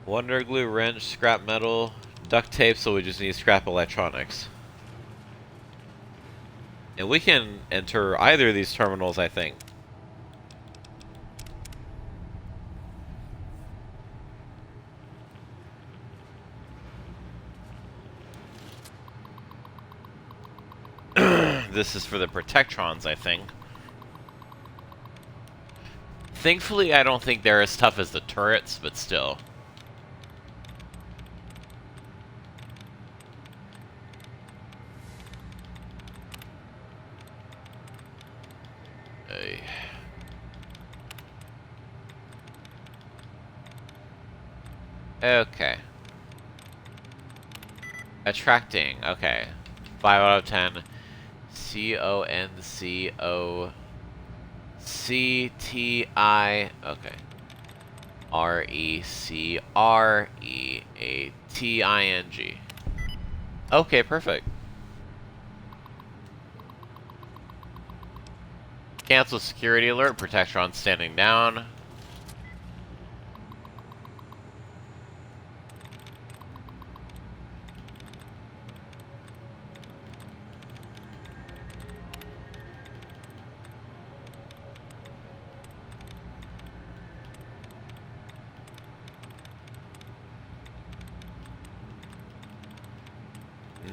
A: Wonder glue, wrench, scrap metal, duct tape, so we just need scrap electronics. And we can enter either of these terminals, I think. This is for the Protectrons, I think. Thankfully, I don't think they're as tough as the turrets, but still. Okay. Attracting, okay. 5 out of 10. C-O-N-C-O-C-T-I, okay. R-E-C-R-E-A-T-I-N-G. Okay, perfect. Cancel security alert, Protectron standing down.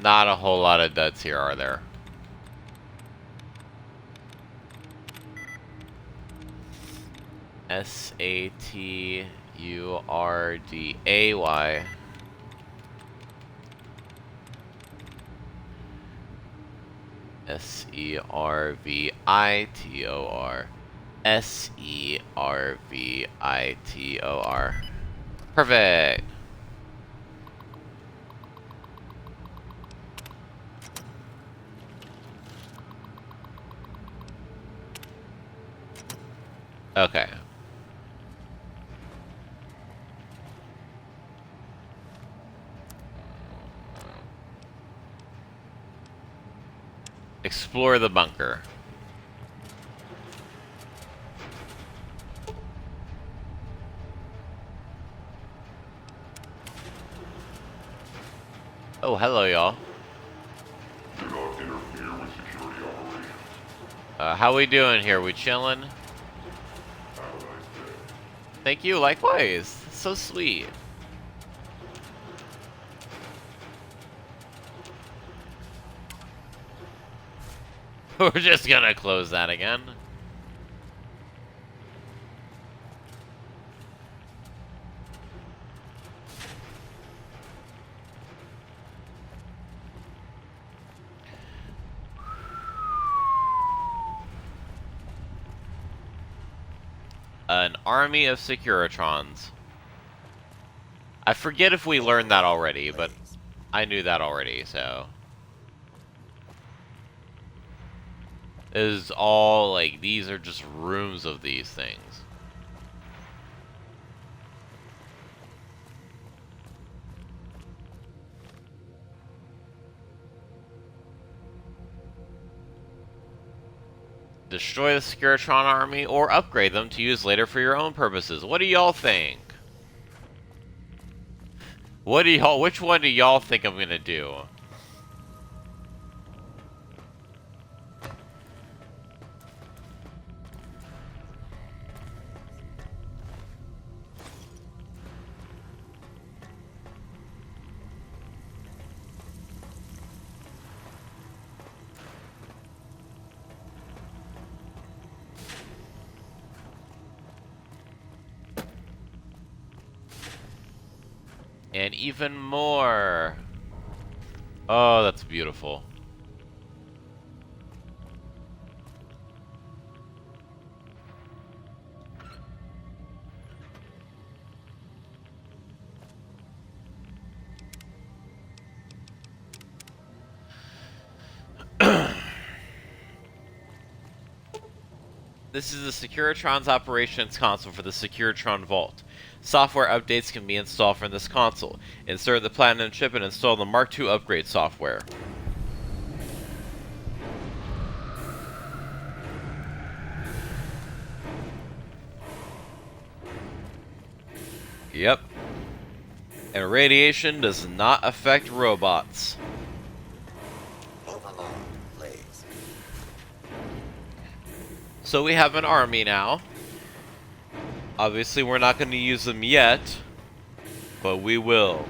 A: Not a whole lot of duds here, are there? S-A-T-U-R-D-A-Y. S-E-R-V-I-T-O-R. S-E-R-V-I-T-O-R. Perfect! Okay. Explore the bunker. Oh, hello, y'all.
K: Do not interfere with security operations.
A: How we doing here? We chilling?
K: Have a nice day.
A: Thank you, likewise. So sweet. We're just gonna close that again. An army of Securitrons. I forget if we learned that already, but I knew that already, so... Is all, like, these are just rooms of these things. Destroy the Securitron army or upgrade them to use later for your own purposes. What do y'all think? Which one do y'all think I'm gonna do? And even more. Oh, that's beautiful. This is the Securitron's operations console for the Securitron Vault. Software updates can be installed from this console. Insert the Platinum chip and install the Mark II upgrade software. Yep. And radiation does not affect robots. So we have an army now. Obviously, we're not going to use them yet, but we will.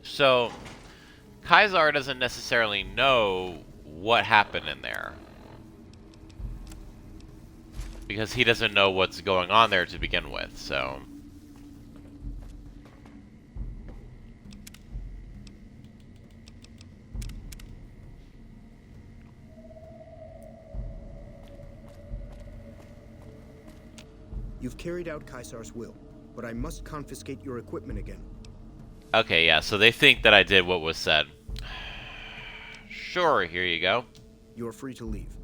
A: So, Kaisar doesn't necessarily know what happened in there. Because he doesn't know what's going on there to begin with, so...
B: You've carried out Kaisar's will, but I must confiscate your equipment again.
A: Okay, yeah, so they think that I did what was said. Sure, here you go.
B: You're free to leave.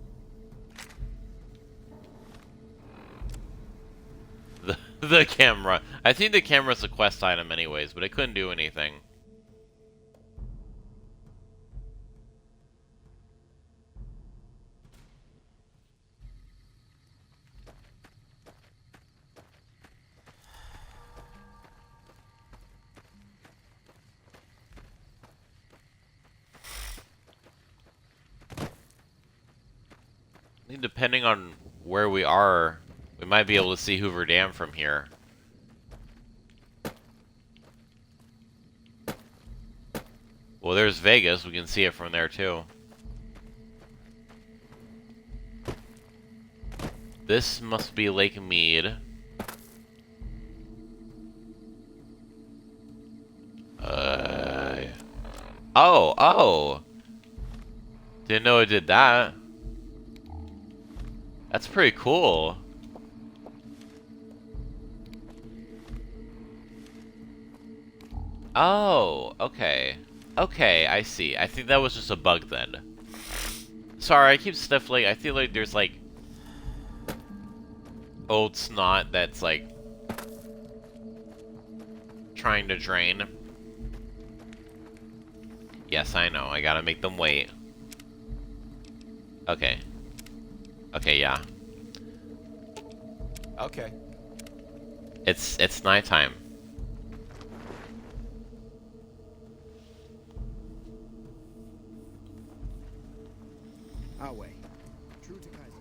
A: The camera. I think the camera's a quest item anyways, but it couldn't do anything. I think depending on where we are, we might be able to see Hoover Dam from here. Well, there's Vegas. We can see it from there, too. This must be Lake Mead. Oh! Didn't know it did that. That's pretty cool. Oh, okay. Okay, I see. I think that was just a bug then. Sorry, I keep sniffling. I feel like there's like old snot that's like trying to drain. Yes, I know. I gotta make them wait. Okay. Okay, yeah.
D: Okay.
A: It's nighttime.
B: Our way. True to Kaiser.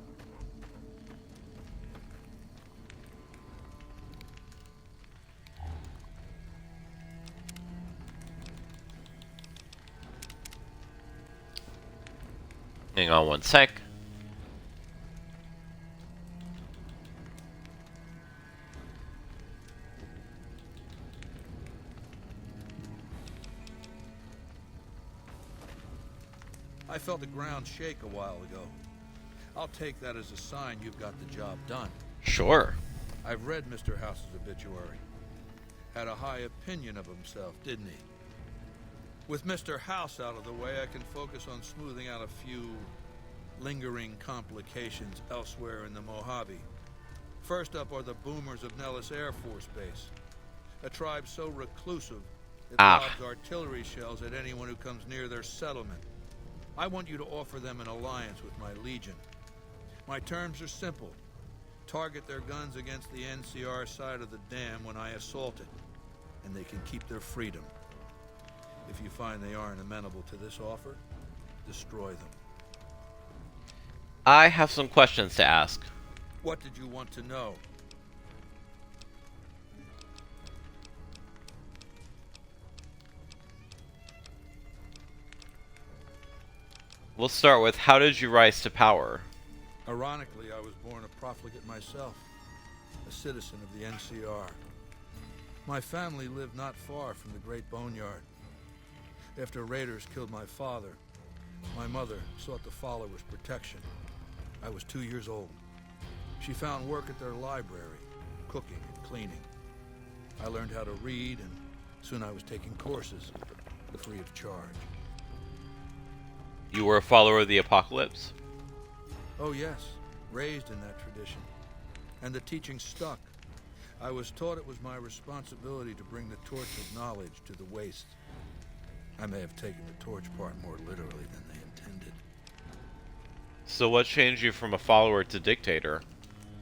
A: Hang on one sec.
J: I felt the ground shake a while ago. I'll take that as a sign you've got the job done.
A: Sure.
J: I've read Mr. House's obituary. Had a high opinion of himself, didn't he? With Mr. House out of the way, I can focus on smoothing out a few lingering complications elsewhere in the Mojave. First up are the boomers of Nellis Air Force Base, a tribe so reclusive it lobs artillery shells at anyone who comes near their settlement. I want you to offer them an alliance with my Legion. My terms are simple. Target their guns against the NCR side of the dam when I assault it, and they can keep their freedom. If you find they aren't amenable to this offer, destroy them.
A: I have some questions to ask.
J: What did you want to know?
A: We'll start with, how did you rise to power?
J: Ironically, I was born a profligate myself, a citizen of the NCR. My family lived not far from the Great Boneyard. After raiders killed my father, my mother sought the followers' protection. I was 2 years old. She found work at their library, cooking and cleaning. I learned how to read, and soon I was taking courses, free of charge.
A: You were a follower of the apocalypse?
J: Oh yes, raised in that tradition. And the teaching stuck. I was taught it was my responsibility to bring the torch of knowledge to the waste. I may have taken the torch part more literally than they intended.
A: So what changed you from a follower to dictator?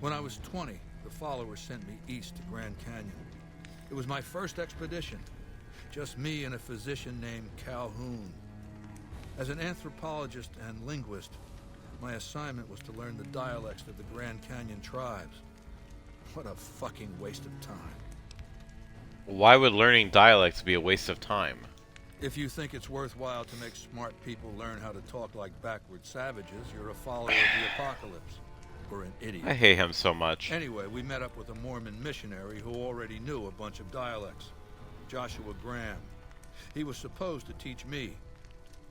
J: When I was 20, the followers sent me east to Grand Canyon. It was my first expedition. Just me and a physician named Calhoun. As an anthropologist and linguist, my assignment was to learn the dialects of the Grand Canyon tribes. What a fucking waste of time.
A: Why would learning dialects be a waste of time?
J: If you think it's worthwhile to make smart people learn how to talk like backward savages, you're a follower of the apocalypse. Or an idiot.
A: I hate him so much.
J: Anyway, we met up with a Mormon missionary who already knew a bunch of dialects. Joshua Graham. He was supposed to teach me.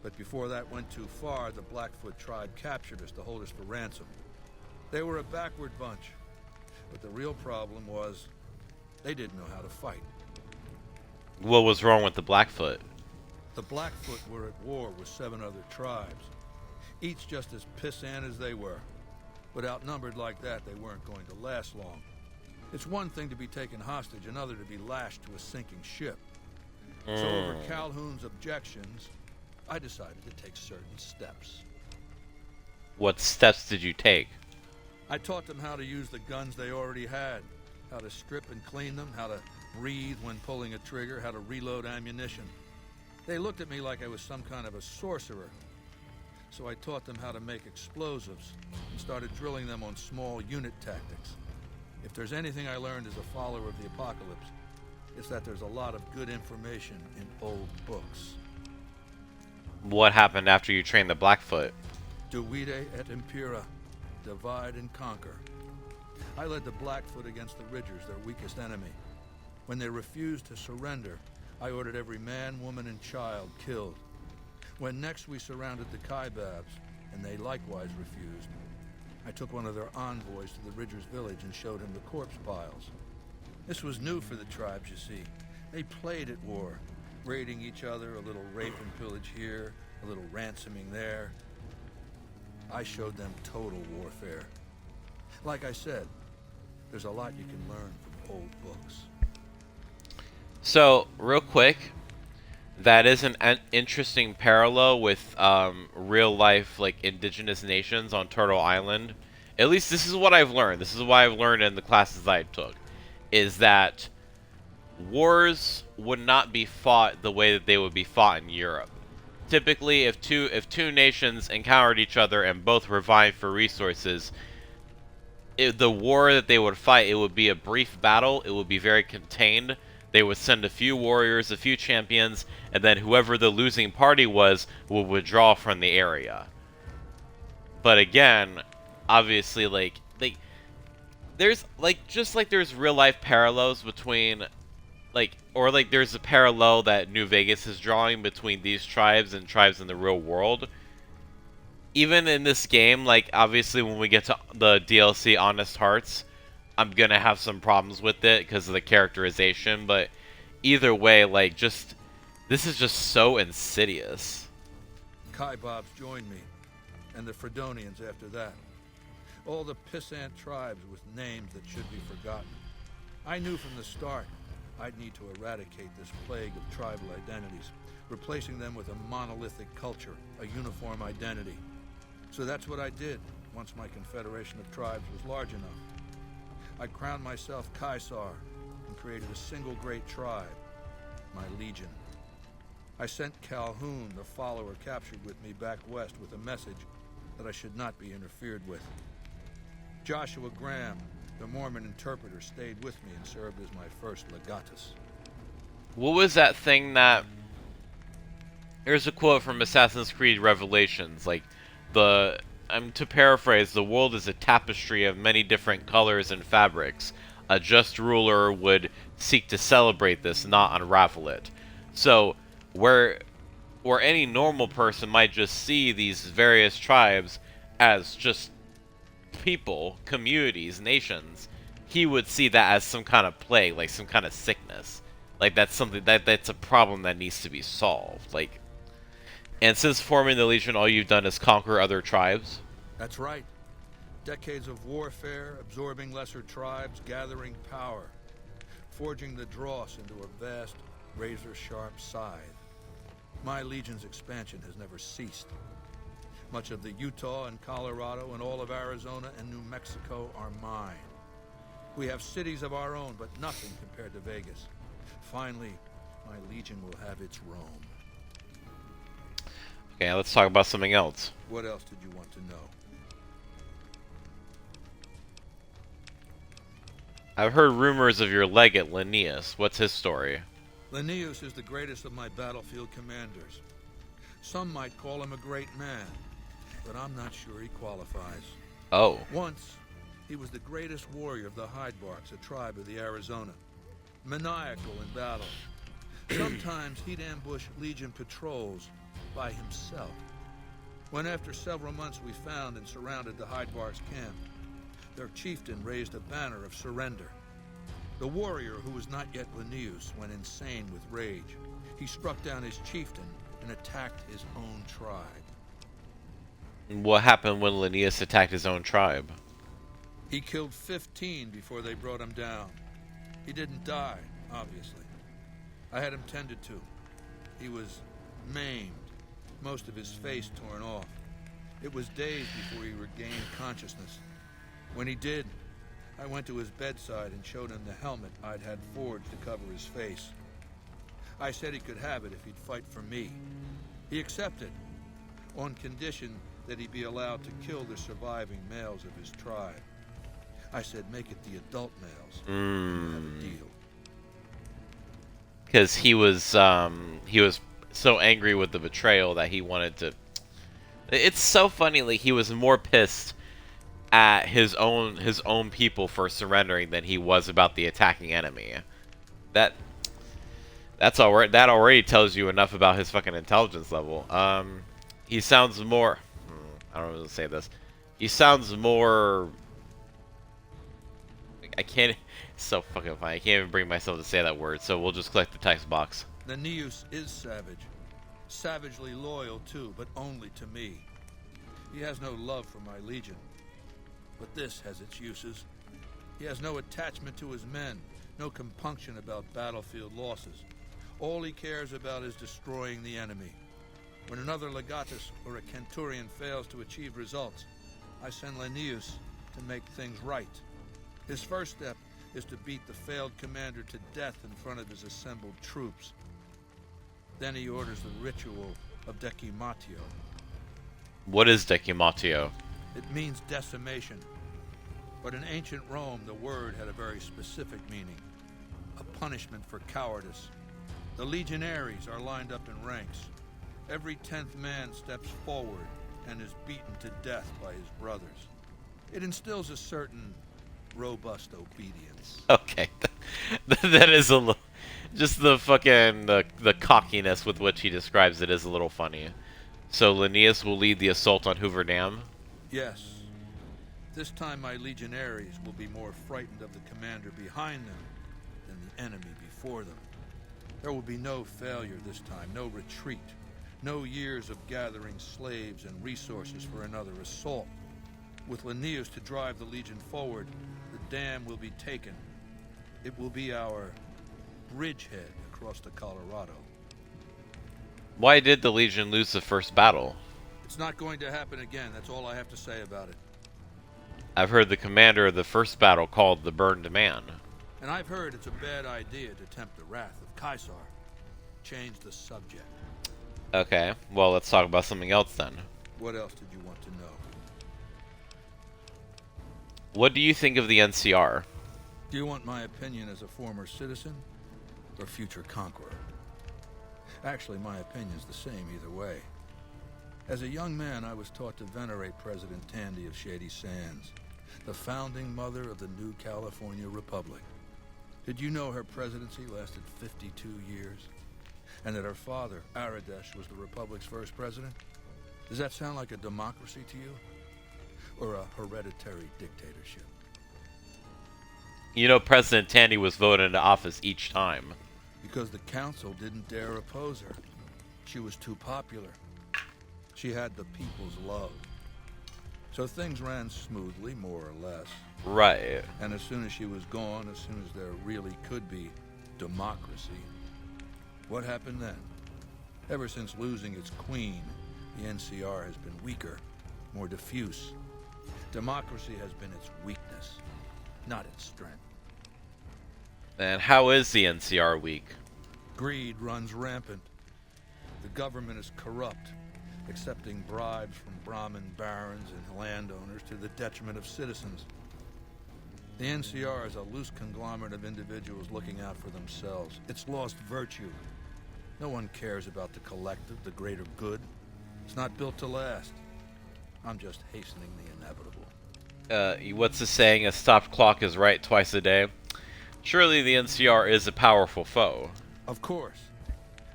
J: But before that went too far, the Blackfoot tribe captured us to hold us for ransom. They were a backward bunch. But the real problem was, they didn't know how to fight.
A: What was wrong with the Blackfoot?
J: The Blackfoot were at war with 7 other tribes, each just as pissant as they were. But outnumbered like that, they weren't going to last long. It's one thing to be taken hostage, another to be lashed to a sinking ship. So over Calhoun's objections, I decided to take certain steps.
A: What steps did you take?
J: I taught them how to use the guns they already had, how to strip and clean them, how to breathe when pulling a trigger, how to reload ammunition. They looked at me like I was some kind of a sorcerer. So I taught them how to make explosives and started drilling them on small unit tactics. If there's anything I learned as a follower of the apocalypse, it's that there's a lot of good information in old books.
A: What happened after you trained the Blackfoot?
J: Divide et impera, divide and conquer. I led the Blackfoot against the Ridgers, their weakest enemy. When they refused to surrender, I ordered every man, woman, and child killed. When next we surrounded the Kaibabs, and they likewise refused, I took one of their envoys to the Ridgers' village and showed him the corpse piles. This was new for the tribes, you see. They played at war, raiding each other, a little rape and pillage here, a little ransoming there. I showed them total warfare. Like I said, there's a lot you can learn from old books.
A: So, real quick, that is an interesting parallel with real life, like, indigenous nations on Turtle Island. At least this is what I've learned. This is what I've learned in the classes I took. Is that wars would not be fought the way that they would be fought in Europe. Typically, if two nations encountered each other and both were vying for resources, the war that they would fight, it would be a brief battle. It would be very contained. They would send a few warriors, a few champions, and then whoever the losing party was would withdraw from the area. But again, obviously, there's just like there's real life parallels between there's a parallel that New Vegas is drawing between these tribes and tribes in the real world. Even in this game, like obviously when we get to the DLC Honest Hearts, I'm gonna have some problems with it because of the characterization, but either way, like this is just so insidious.
J: Kaibobs joined me, and the Fredonians after that. All the pissant tribes with names that should be forgotten. I knew from the start I'd need to eradicate this plague of tribal identities, replacing them with a monolithic culture, a uniform identity. So that's what I did once my confederation of tribes was large enough. I crowned myself Caesar and created a single great tribe, my legion. I sent Calhoun, the follower captured with me, back west with a message that I should not be interfered with. Joshua Graham, the Mormon interpreter, stayed with me and served as my first legatus.
A: What was that thing that... Here's a quote from Assassin's Creed Revelations, like, to paraphrase, the world is a tapestry of many different colors and fabrics. A just ruler would seek to celebrate this, not unravel it. So, where any normal person might just see these various tribes as just people, communities, nations, he would see that as some kind of plague, like some kind of sickness. Like that's something that's a problem that needs to be solved. Like, and since forming the Legion, all you've done is conquer other tribes?
J: That's right. Decades of warfare, absorbing lesser tribes, gathering power, forging the dross into a vast, razor-sharp scythe. My Legion's expansion has never ceased. Much of the Utah and Colorado and all of Arizona and New Mexico are mine. We have cities of our own, but nothing compared to Vegas. Finally, my Legion will have its Rome.
A: Okay, let's talk about something else.
J: What else did you want to know?
A: I've heard rumors of your legate, Linnaeus. What's his story?
J: Linnaeus is the greatest of my battlefield commanders. Some might call him a great man, but I'm not sure he qualifies.
A: Oh.
J: Once, he was the greatest warrior of the Hydebarks, a tribe of the Arizona. Maniacal in battle. Sometimes he'd ambush Legion patrols by himself. When after several months we found and surrounded the Hydebarks camp, their chieftain raised a banner of surrender. The warrior, who was not yet Linnaeus, went insane with rage. He struck down his chieftain and attacked his own tribe.
A: What happened when Linnaeus attacked his own tribe?
J: He killed 15 before they brought him down. He didn't die, obviously. I had him tended to. He was maimed, most of his face torn off. It was days before he regained consciousness. When he did, I went to his bedside and showed him the helmet I'd had forged to cover his face. I said he could have it if he'd fight for me. He accepted, on condition that he be allowed to kill the surviving males of his tribe. I said, make it the adult males. We'll have a deal.
A: Because he was so angry with the betrayal that he wanted to... It's so funny, like, he was more pissed at his own people for surrendering than he was about the attacking enemy. That already tells you enough about his fucking intelligence level. He sounds more... I don't know how to say this. He sounds more... I can't... It's so fucking funny. I can't even bring myself to say that word, so we'll just click the text box.
J: Linnaeus is savage. Savagely loyal, too, but only to me. He has no love for my Legion. But this has its uses. He has no attachment to his men, no compunction about battlefield losses. All he cares about is destroying the enemy. When another legatus or a centurion fails to achieve results, I send Linnaeus to make things right. His first step is to beat the failed commander to death in front of his assembled troops. Then he orders the ritual of decimatio.
A: What is decimatio?
J: It means decimation. But in ancient Rome, the word had a very specific meaning. A punishment for cowardice. The legionaries are lined up in ranks. Every 10th man steps forward, and is beaten to death by his brothers. It instills a certain robust obedience.
A: Okay, that is a little... Just the fucking... The cockiness with which he describes it is a little funny. So Linnaeus will lead the assault on Hoover Dam?
J: Yes. This time my legionaries will be more frightened of the commander behind them than the enemy before them. There will be no failure this time, no retreat, no years of gathering slaves and resources for another assault. With Linnaeus to drive the legion forward, the dam will be taken. It will be our bridgehead across the Colorado.
A: Why did the Legion lose the first battle?
J: It's not going to happen again, that's all I have to say about it.
A: I've heard the commander of the first battle called the Burned Man.
J: And I've heard it's a bad idea to tempt the wrath of Caesar. Change the subject.
A: Okay, well, let's talk about something else then.
J: What else did you want to know?
A: What do you think of the NCR?
J: Do you want my opinion as a former citizen or future conqueror? Actually, my opinion's the same either way. As a young man, I was taught to venerate President Tandy of Shady Sands, the founding mother of the new California Republic. Did you know her presidency lasted 52 years? And that her father, Aradesh, was the Republic's first president? Does that sound like a democracy to you? Or a hereditary dictatorship?
A: You know President Tandy was voted into office each time.
J: Because the council didn't dare oppose her. She was too popular. She had the people's love. So things ran smoothly, more or less.
A: Right.
J: And as soon as she was gone, as soon as there really could be democracy, what happened then? Ever since losing its queen, the NCR has been weaker, more diffuse. Democracy has been its weakness, not its strength.
A: And how is the NCR weak?
J: Greed runs rampant. The government is corrupt, accepting bribes from Brahmin barons and landowners to the detriment of citizens. The NCR is a loose conglomerate of individuals looking out for themselves. It's lost virtue. No one cares about the collective, the greater good. It's not built to last. I'm just hastening the inevitable.
A: What's the saying? A stopped clock is right twice a day. Surely the NCR is a powerful foe.
J: Of course.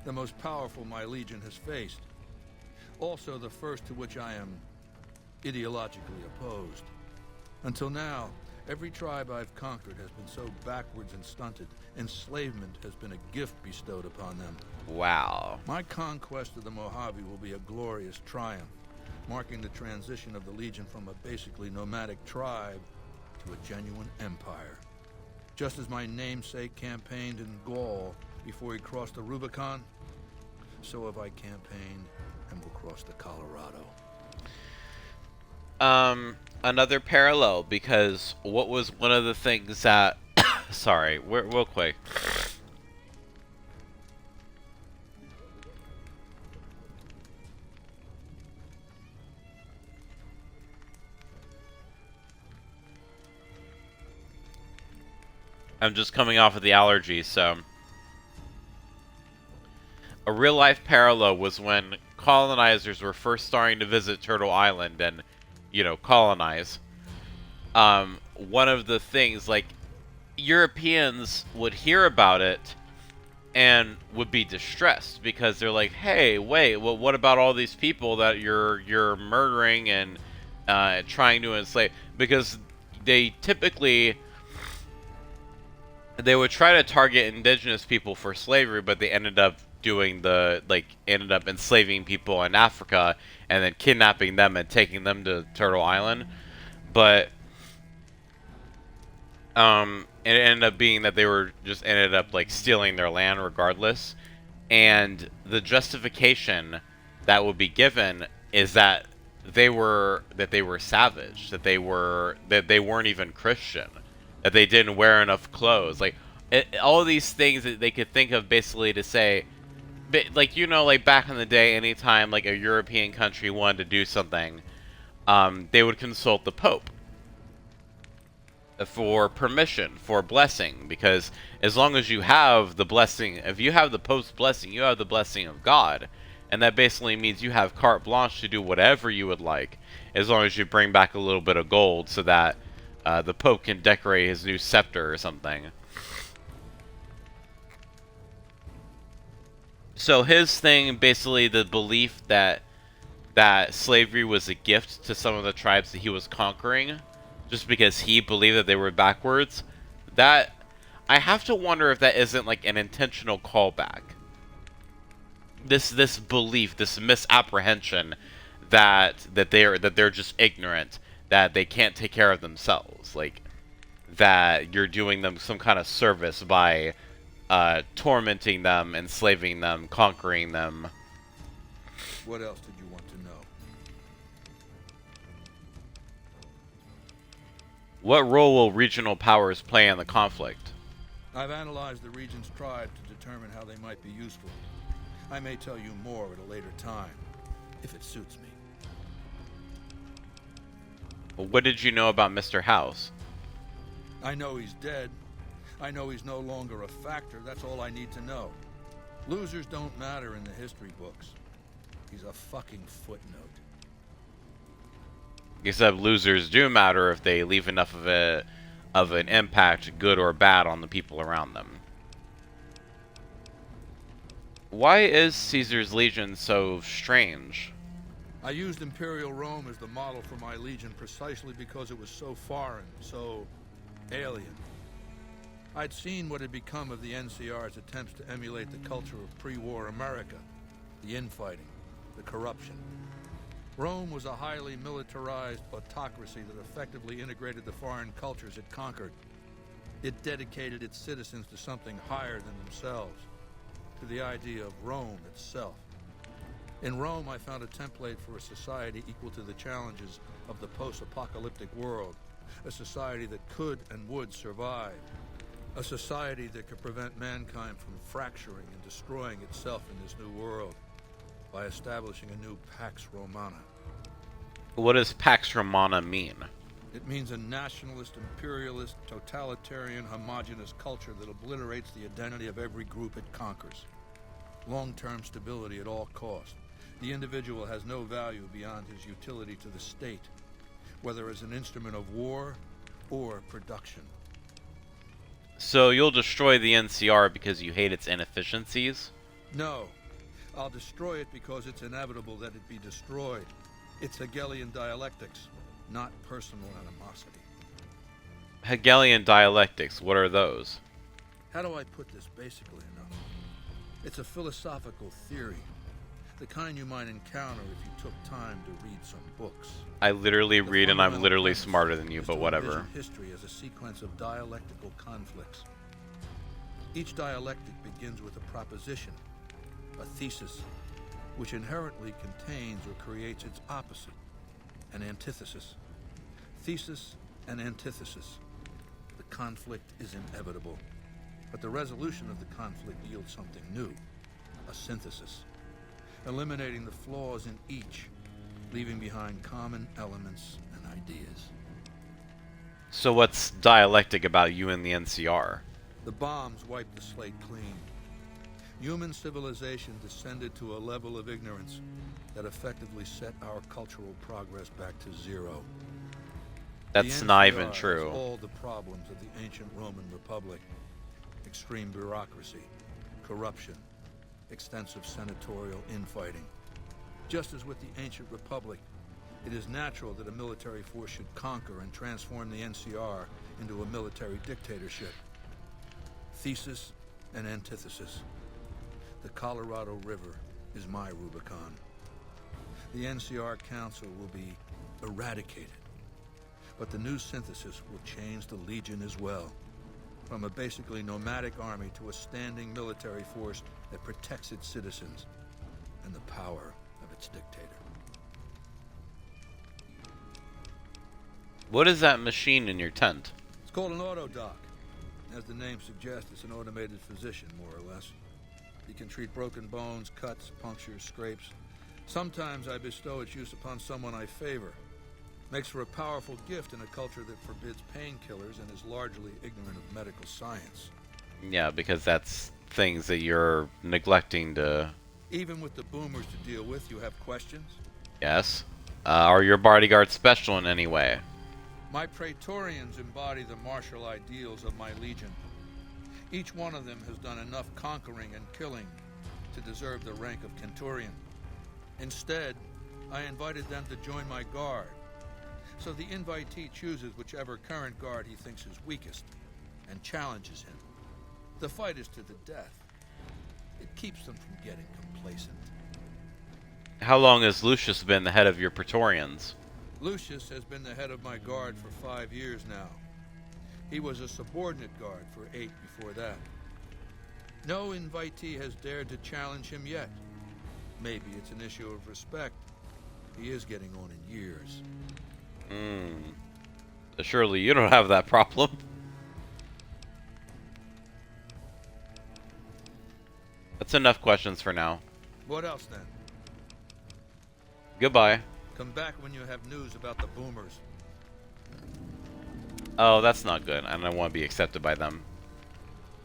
J: The most powerful my legion has faced. Also the first to which I am ideologically opposed. Until now, every tribe I've conquered has been so backwards and stunted. Enslavement has been a gift bestowed upon them.
A: Wow.
J: My conquest of the Mojave will be a glorious triumph, marking the transition of the Legion from a basically nomadic tribe to a genuine empire. Just as my namesake campaigned in Gaul before he crossed the Rubicon, so have I campaigned and will cross the Colorado.
A: Another parallel, because what was one of the things that... Sorry, real quick. I'm just coming off of the allergy, so... A real-life parallel was when colonizers were first starting to visit Turtle Island and, you know, colonize. One of the things, like, Europeans would hear about it and would be distressed because they're like, hey, wait, well, what about all these people that you're murdering and trying to enslave? Because they typically... They would try to target indigenous people for slavery, but they ended up doing ended up enslaving people in Africa and then kidnapping them and taking them to Turtle Island. But it ended up being that they were just ended up like stealing their land regardless. And the justification that would be given is that they were savage, that they weren't even Christian, that they didn't wear enough clothes, like all of these things that they could think of basically to say, like, you know, like back in the day, anytime like a European country wanted to do something, they would consult the Pope for permission, for blessing, because as long as you have the blessing, if you have the Pope's blessing, you have the blessing of God. And that basically means you have carte blanche to do whatever you would like, as long as you bring back a little bit of gold so that the Pope can decorate his new scepter or something. So his thing, basically the belief that slavery was a gift to some of the tribes that he was conquering, just because he believed that they were backwards, that I have to wonder if that isn't like an intentional callback. This belief, this misapprehension that they're just ignorant, that they can't take care of themselves, like that you're doing them some kind of service by tormenting them, enslaving them, conquering them.
J: What else did you want to know?
A: What role will regional powers play in the conflict?
J: I've analyzed the region's tribe to determine how they might be useful. I may tell you more at a later time, if it suits me.
A: What did you know about Mr. House?
J: I know he's dead. I know he's no longer a factor. That's all I need to know. Losers don't matter in the history books. He's a fucking footnote.
A: Except losers do matter if they leave enough of an impact, good or bad, on the people around them. Why is Caesar's legion so strange?
J: I used Imperial Rome as the model for my legion precisely because it was so foreign, so alien. I'd seen what had become of the NCR's attempts to emulate the culture of pre-war America, the infighting, the corruption. Rome was a highly militarized autocracy that effectively integrated the foreign cultures it conquered. It dedicated its citizens to something higher than themselves, to the idea of Rome itself. In Rome, I found a template for a society equal to the challenges of the post-apocalyptic world, a society that could and would survive, a society that could prevent mankind from fracturing and destroying itself in this new world by establishing a new Pax Romana.
A: What does Pax Romana mean?
J: It means a nationalist, imperialist, totalitarian, homogenous culture that obliterates the identity of every group it conquers. Long-term stability at all costs. The individual has no value beyond his utility to the state, whether as an instrument of war or production.
A: So you'll destroy the NCR because you hate its inefficiencies?
J: No. I'll destroy it because it's inevitable that it be destroyed. It's Hegelian dialectics, not personal animosity.
A: Hegelian dialectics, what are those?
J: How do I put this basically enough? It's a philosophical theory, the kind you might encounter if you took time to read some books.
A: I literally read and I'm literally smarter than you, but whatever.
J: History as a sequence of dialectical conflicts. Each dialectic begins with a proposition, a thesis, which inherently contains or creates its opposite, an antithesis. Thesis and antithesis. The conflict is inevitable, but the resolution of the conflict yields something new, a synthesis, eliminating the flaws in each, leaving behind common elements and ideas.
A: So what's dialectic about you and the NCR?
J: The bombs wiped the slate clean. Human civilization descended to a level of ignorance that effectively set our cultural progress back to zero.
A: That's not even true.
J: All the problems of the ancient Roman Republic. Extreme bureaucracy, corruption, extensive senatorial infighting. Just as with the ancient Republic, it is natural that a military force should conquer and transform the NCR into a military dictatorship. Thesis and antithesis. The Colorado River is my Rubicon. The NCR Council will be eradicated, but the new synthesis will change the Legion as well. From a basically nomadic army to a standing military force that protects its citizens and the power of its dictator.
A: What is that machine in your tent?
J: It's called an autodoc. As the name suggests, it's an automated physician, more or less. He can treat broken bones, cuts, punctures, scrapes. Sometimes I bestow its use upon someone I favor. Makes for a powerful gift in a culture that forbids painkillers and is largely ignorant of medical science.
A: Yeah, because that's things that you're neglecting to
J: Even with the boomers to deal with, you have questions?
A: Yes. Are your bodyguards special in any way?
J: My Praetorians embody the martial ideals of my legion. Each one of them has done enough conquering and killing to deserve the rank of Centurion. Instead, I invited them to join my guard. So the invitee chooses whichever current guard he thinks is weakest and challenges him. The fight is to the death. It keeps them from getting complacent.
A: How long has Lucius been the head of your Praetorians?
J: Lucius has been the head of my guard for 5 years now. He was a subordinate guard for 8 before that. No invitee has dared to challenge him yet. Maybe it's an issue of respect. He is getting on in years.
A: Surely you don't have that problem. That's enough questions for now.
J: What else then?
A: Goodbye.
J: Come back when you have news about the boomers.
A: Oh, that's not good. I don't want to be accepted by them.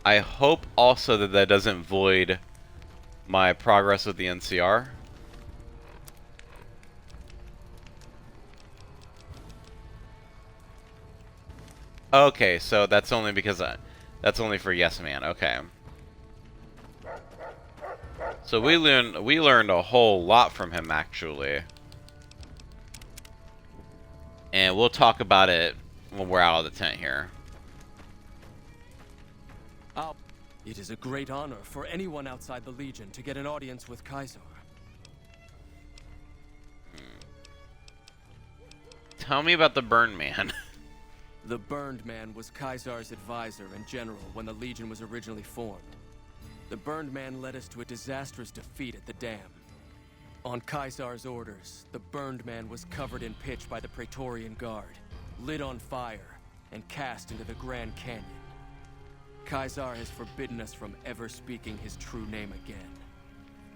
A: I hope also that that doesn't void my progress with the NCR. Okay, so that's only because that's only for Yes Man. Okay. So we learned a whole lot from him actually. And we'll talk about it when we're out of the tent here.
H: It is a great honor for anyone outside the Legion to get an audience with Caesar.
A: Tell me about the Burn Man.
H: The Burned Man was Caesar's advisor and general when the Legion was originally formed. The Burned Man led us to a disastrous defeat at the dam. On Caesar's orders, the Burned Man was covered in pitch by the Praetorian Guard, lit on fire, and cast into the Grand Canyon. Caesar has forbidden us from ever speaking his true name again,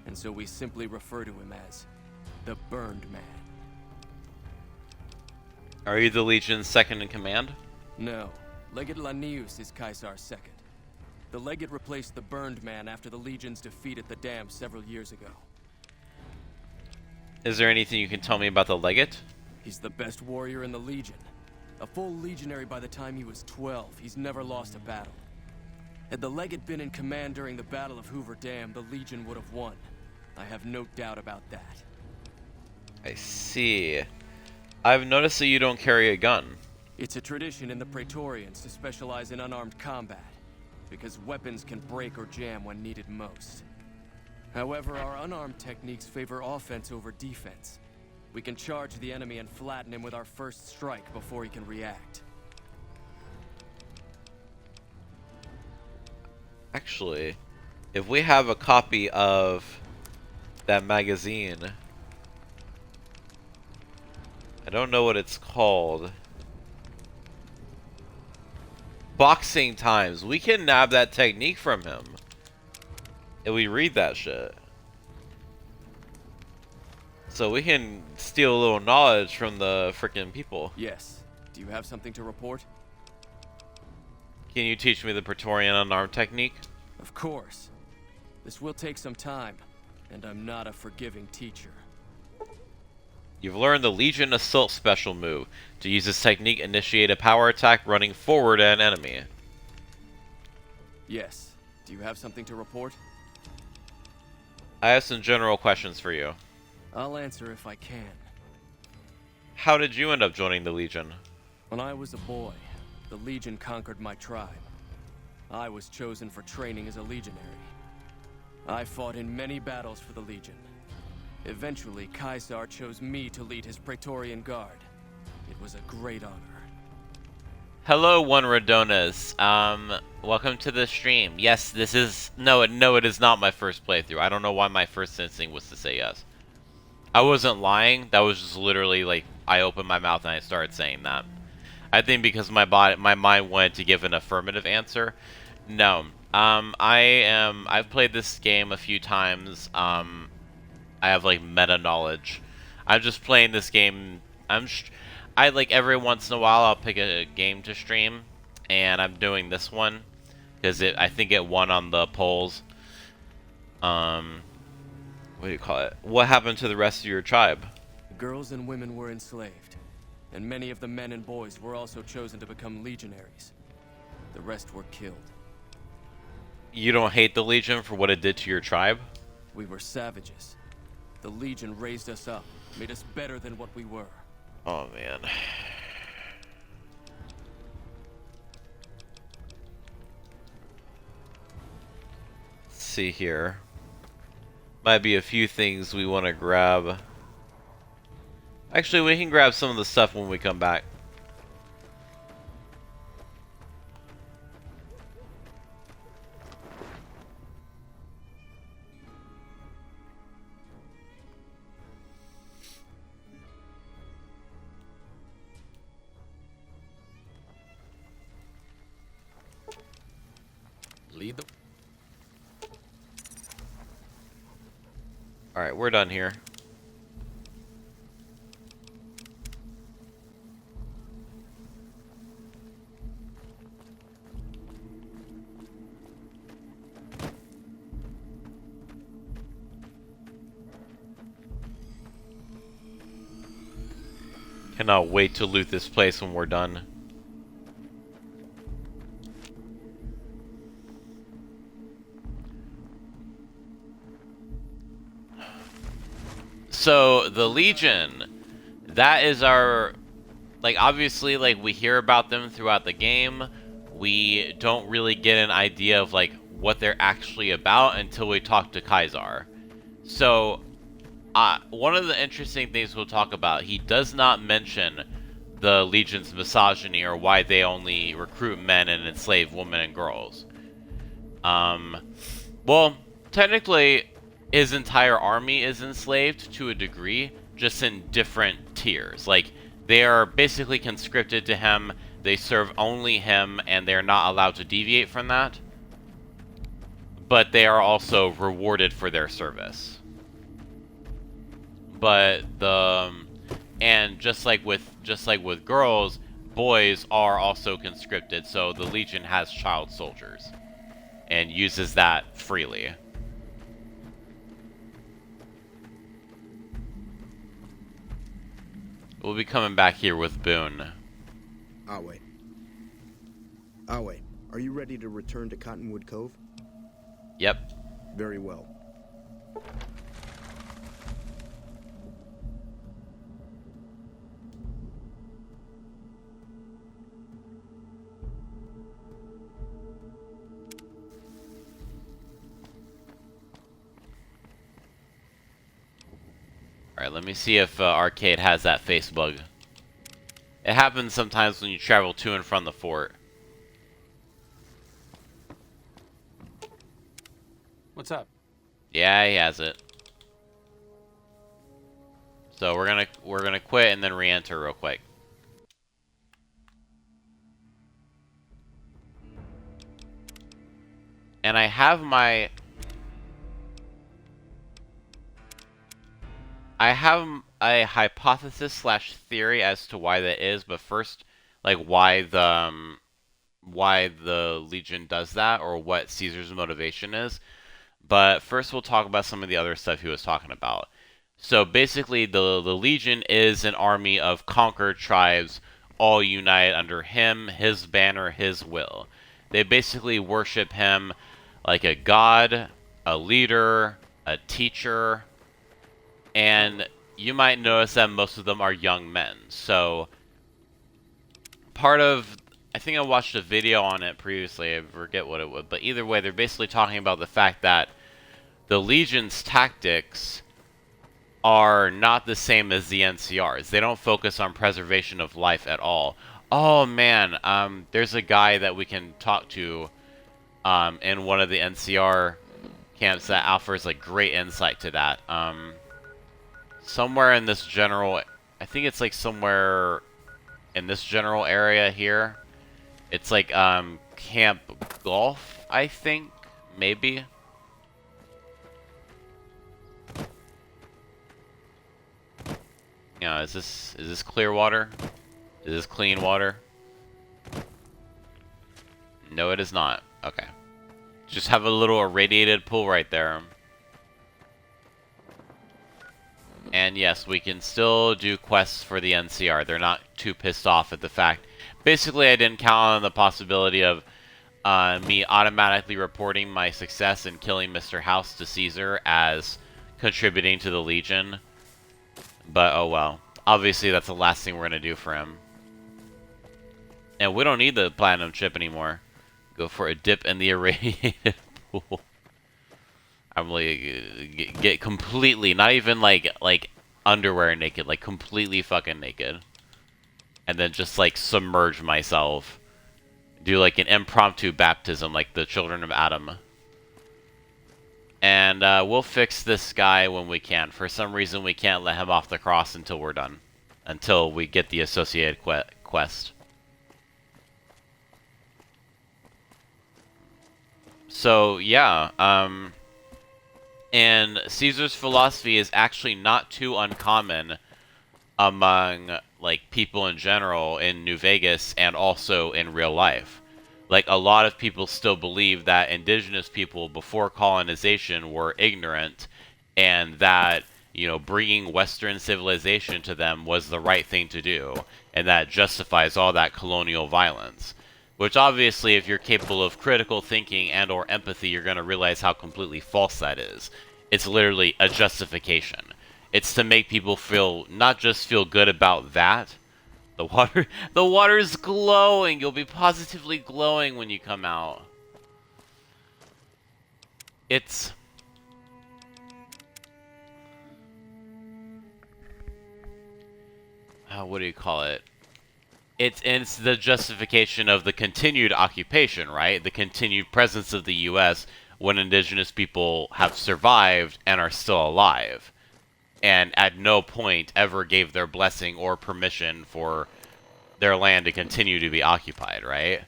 H: and so we simply refer to him as the Burned Man.
A: Are you the Legion's second in command?
H: No, Legate Lanius is Caesar's second. The Legate replaced the Burned Man after the Legion's defeat at the dam several years ago.
A: Is there anything you can tell me about the Legate?
H: He's the best warrior in the Legion. A full legionary by the time he was 12, he's never lost a battle. Had the Legate been in command during the Battle of Hoover Dam, the Legion would have won. I have no doubt about that.
A: I see. I've noticed that you don't carry a gun.
H: It's a tradition in the Praetorians to specialize in unarmed combat, because weapons can break or jam when needed most. However, our unarmed techniques favor offense over defense. We can charge the enemy and flatten him with our first strike before he can react.
A: Actually, if we have a copy of that magazine, I don't know what it's called. Boxing Times. We can nab that technique from him. And we read that shit. So we can steal a little knowledge from the freaking people.
H: Yes. Do you have something to report?
A: Can you teach me the Praetorian unarmed technique?
H: Of course. This will take some time, and I'm not a forgiving teacher.
A: You've learned the Legion Assault special move. To use this technique, initiate a power attack running forward at an enemy.
H: Yes. Do you have something to report?
A: I have some general questions for you.
H: I'll answer if I can.
A: How did you end up joining the Legion?
H: When I was a boy, the Legion conquered my tribe. I was chosen for training as a legionary. I fought in many battles for the Legion. Eventually, Caesar chose me to lead his Praetorian Guard. It was a great honor.
A: Hello, One Radonas. Welcome to the stream. Yes, this is... No, it is not my first playthrough. I don't know why my first instinct was to say yes. I wasn't lying. That was just literally, like, I opened my mouth and I started saying that. I think because my mind went to give an affirmative answer. No. I've played this game a few times. I have, like, meta knowledge. I'm just playing this game. I like every once in a while I'll pick a game to stream, and I'm doing this one because I think it won on the polls. what do you call it? What happened to the rest of your tribe?
H: Girls and women were enslaved, and many of the men and boys were also chosen to become legionaries. The rest were killed.
A: You don't hate the Legion for what it did to your tribe?
H: We were savages. The Legion raised us up, made us better than what we were.
A: Oh, man. Let's see here. Might be a few things we want to grab. Actually, we can grab some of the stuff when we come back.
D: Lead the...
A: Alright, we're done here. Cannot wait to loot this place when we're done. So, the Legion, that is our, like, obviously, like, we hear about them throughout the game. We don't really get an idea of, like, what they're actually about until we talk to Kaisar. So, one of the interesting things we'll talk about, he does not mention the Legion's misogyny or why they only recruit men and enslave women and girls. Well, technically, his entire army is enslaved to a degree, just in different tiers. Like, they are basically conscripted to him, they serve only him, and they're not allowed to deviate from that. But they are also rewarded for their service. But and just like with girls, boys are also conscripted, so the Legion has child soldiers and uses that freely. We'll be coming back here with Boone.
B: Awe. Awe, are you ready to return to Cottonwood Cove?
A: Yep.
B: Very well.
A: Alright, let me see if Arcade has that face bug. It happens sometimes when you travel to and from the fort.
C: What's up?
A: Yeah, he has it. So we're gonna quit and then re-enter real quick. And I have a hypothesis slash theory as to why that is, but first, like, why the Legion does that, or what Caesar's motivation is. But first we'll talk about some of the other stuff he was talking about. So basically, the Legion is an army of conquered tribes, all united under him, his banner, his will. They basically worship him like a god, a leader, a teacher, and you might notice that most of them are young men. So, I think I watched a video on it previously, I forget what it was, but either way, they're basically talking about the fact that the Legion's tactics are not the same as the NCR's. They don't focus on preservation of life at all. Oh man, there's a guy that we can talk to in one of the NCR camps that offers like great insight to that. Somewhere in this general, I think it's like somewhere in this general area here. It's like Camp Golf, I think, maybe. You know, is this clear water? Is this clean water? No, it is not. Okay. Just have a little irradiated pool right there. And yes, we can still do quests for the NCR. They're not too pissed off at the fact. Basically, I didn't count on the possibility of me automatically reporting my success in killing Mr. House to Caesar as contributing to the Legion. But oh well. Obviously, that's the last thing we're going to do for him. And we don't need the platinum chip anymore. Go for a dip in the irradiated pool. I'm like, get completely, not even like underwear naked, like completely fucking naked. And then just like submerge myself. Do like an impromptu baptism like the children of Adam. And we'll fix this guy when we can. For some reason we can't let him off the cross until we're done. Until we get the associated quest. So yeah, and Caesar's philosophy is actually not too uncommon among like people in general in New Vegas and also in real life. Like a lot of people still believe that indigenous people before colonization were ignorant and that, you know, bringing Western civilization to them was the right thing to do, and that justifies all that colonial violence. Which obviously, if you're capable of critical thinking and or empathy, you're going to realize how completely false that is. It's literally a justification. It's to make people feel, not just feel good about that. The water's glowing. You'll be positively glowing when you come out. It's... what do you call it? It's the justification of the continued occupation, right? The continued presence of the U.S. when indigenous people have survived and are still alive. And at no point ever gave their blessing or permission for their land to continue to be occupied, right?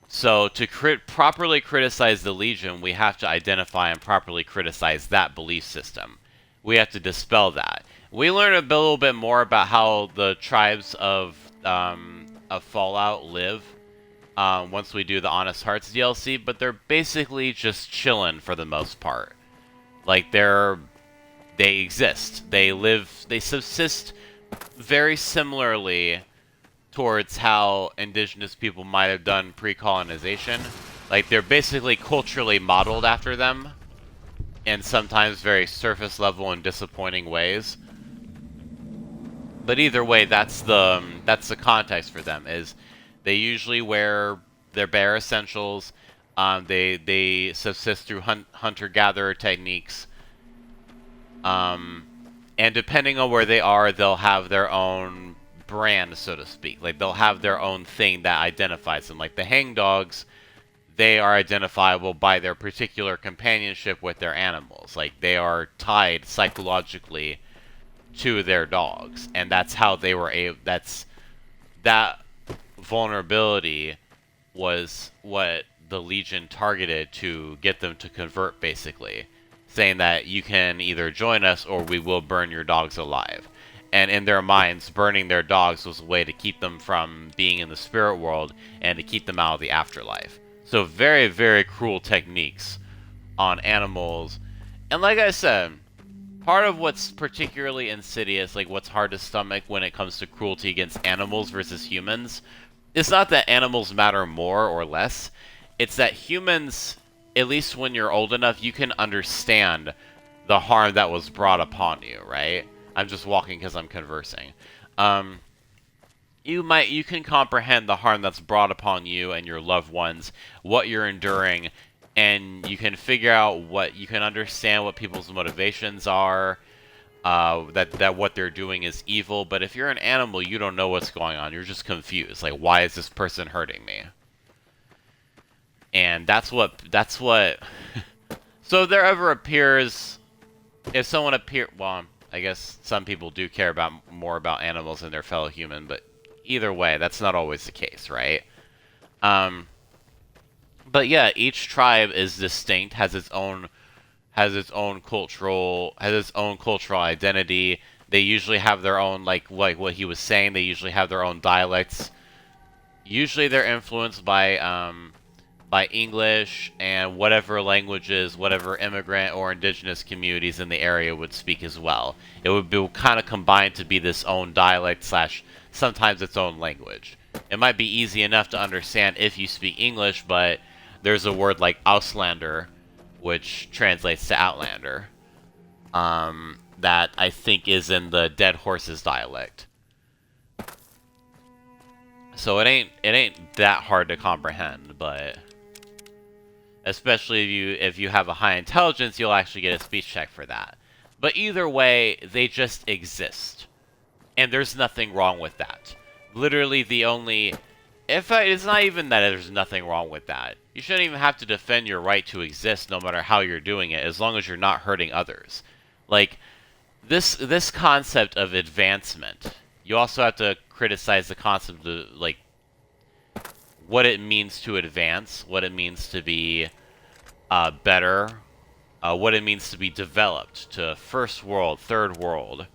A: So to properly criticize the Legion, we have to identify and properly criticize that belief system. We have to dispel that. We learn a little bit more about how the tribes of Fallout live once we do the Honest Hearts DLC, but they're basically just chilling for the most part. Like they exist, they live, they subsist very similarly towards how indigenous people might have done pre-colonization. Like they're basically culturally modeled after them in sometimes very surface level and disappointing ways. But either way, that's the context for them. Is they usually wear their bare essentials. They subsist through hunter-gatherer techniques. And depending on where they are, they'll have their own brand, so to speak. Like they'll have their own thing that identifies them. Like the hangdogs, they are identifiable by their particular companionship with their animals. Like they are tied psychologically to their dogs, and that's how they were able. That vulnerability was what the Legion targeted to get them to convert, basically, saying that you can either join us or we will burn your dogs alive. And in their minds, burning their dogs was a way to keep them from being in the spirit world and to keep them out of the afterlife. So very, very cruel techniques on animals. And like I said, part of what's particularly insidious, like what's hard to stomach when it comes to cruelty against animals versus humans, it's not that animals matter more or less. It's that humans, at least when you're old enough, you can understand the harm that was brought upon you, right? I'm just walking because I'm conversing. You can comprehend the harm that's brought upon you and your loved ones, what you're enduring, and you can figure out you can understand what people's motivations are, that what they're doing is evil. But if you're an animal, you don't know what's going on. You're just confused. Like, why is this person hurting me? And that's what. So if there ever appears, if someone well, I guess some people do care more about animals than their fellow human, but either way, that's not always the case, right? But yeah, each tribe is distinct, has its own cultural identity. They usually have their own, like what he was saying, they usually have their own dialects. Usually they're influenced by by English and whatever languages, whatever immigrant or indigenous communities in the area would speak as well. It would be kind of combined to be this own dialect slash sometimes its own language. It might be easy enough to understand if you speak English, but there's a word like Auslander, which translates to Outlander, that I think is in the Dead Horses dialect. So it ain't that hard to comprehend, but especially if you have a high intelligence, you'll actually get a speech check for that. But either way, they just exist. And there's nothing wrong with that. Literally the only... it's not even that there's nothing wrong with that. You shouldn't even have to defend your right to exist no matter how you're doing it, as long as you're not hurting others. Like, this concept of advancement, you also have to criticize the concept of, like, what it means to advance, what it means to be better, what it means to be developed to first world, third world.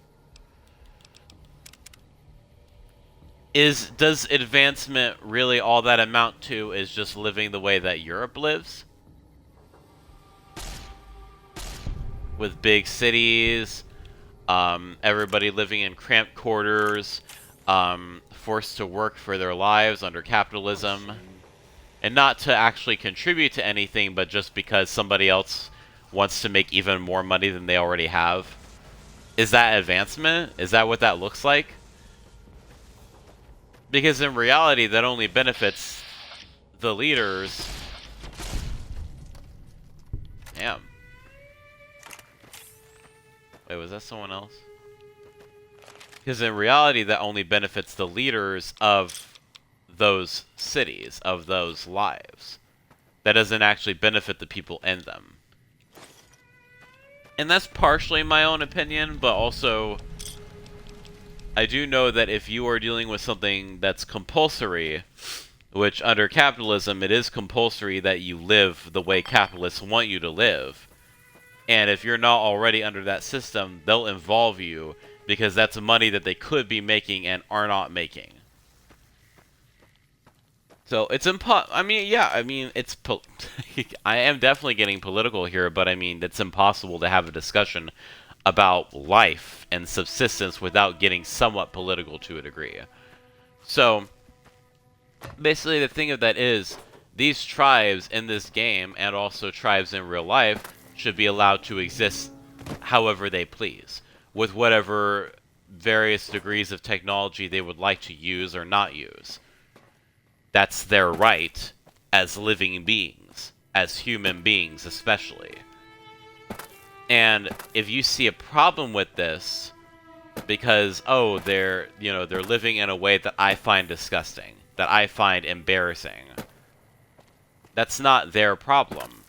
A: Does advancement really all that amount to is just living the way that Europe lives? With big cities, everybody living in cramped quarters, forced to work for their lives under capitalism, and not to actually contribute to anything, but just because somebody else wants to make even more money than they already have. Is that advancement? Is that what that looks like? Because in reality, that only benefits the leaders. Damn. Wait, was that someone else? Because in reality, that only benefits the leaders of those cities, of those lives. That doesn't actually benefit the people in them. And that's partially my own opinion, but also I do know that if you are dealing with something that's compulsory, which under capitalism it is compulsory that you live the way capitalists want you to live, and if you're not already under that system, they'll involve you because that's money that they could be making and are not making. So it's it's I am definitely getting political here, but I mean, it's impossible to have a discussion about life and subsistence without getting somewhat political to a degree. So basically the thing of that is, these tribes in this game, and also tribes in real life, should be allowed to exist however they please, with whatever various degrees of technology they would like to use or not use. That's their right as living beings, as human beings especially. And if you see a problem with this, because, oh, they're living in a way that I find disgusting, that I find embarrassing, that's not their problem.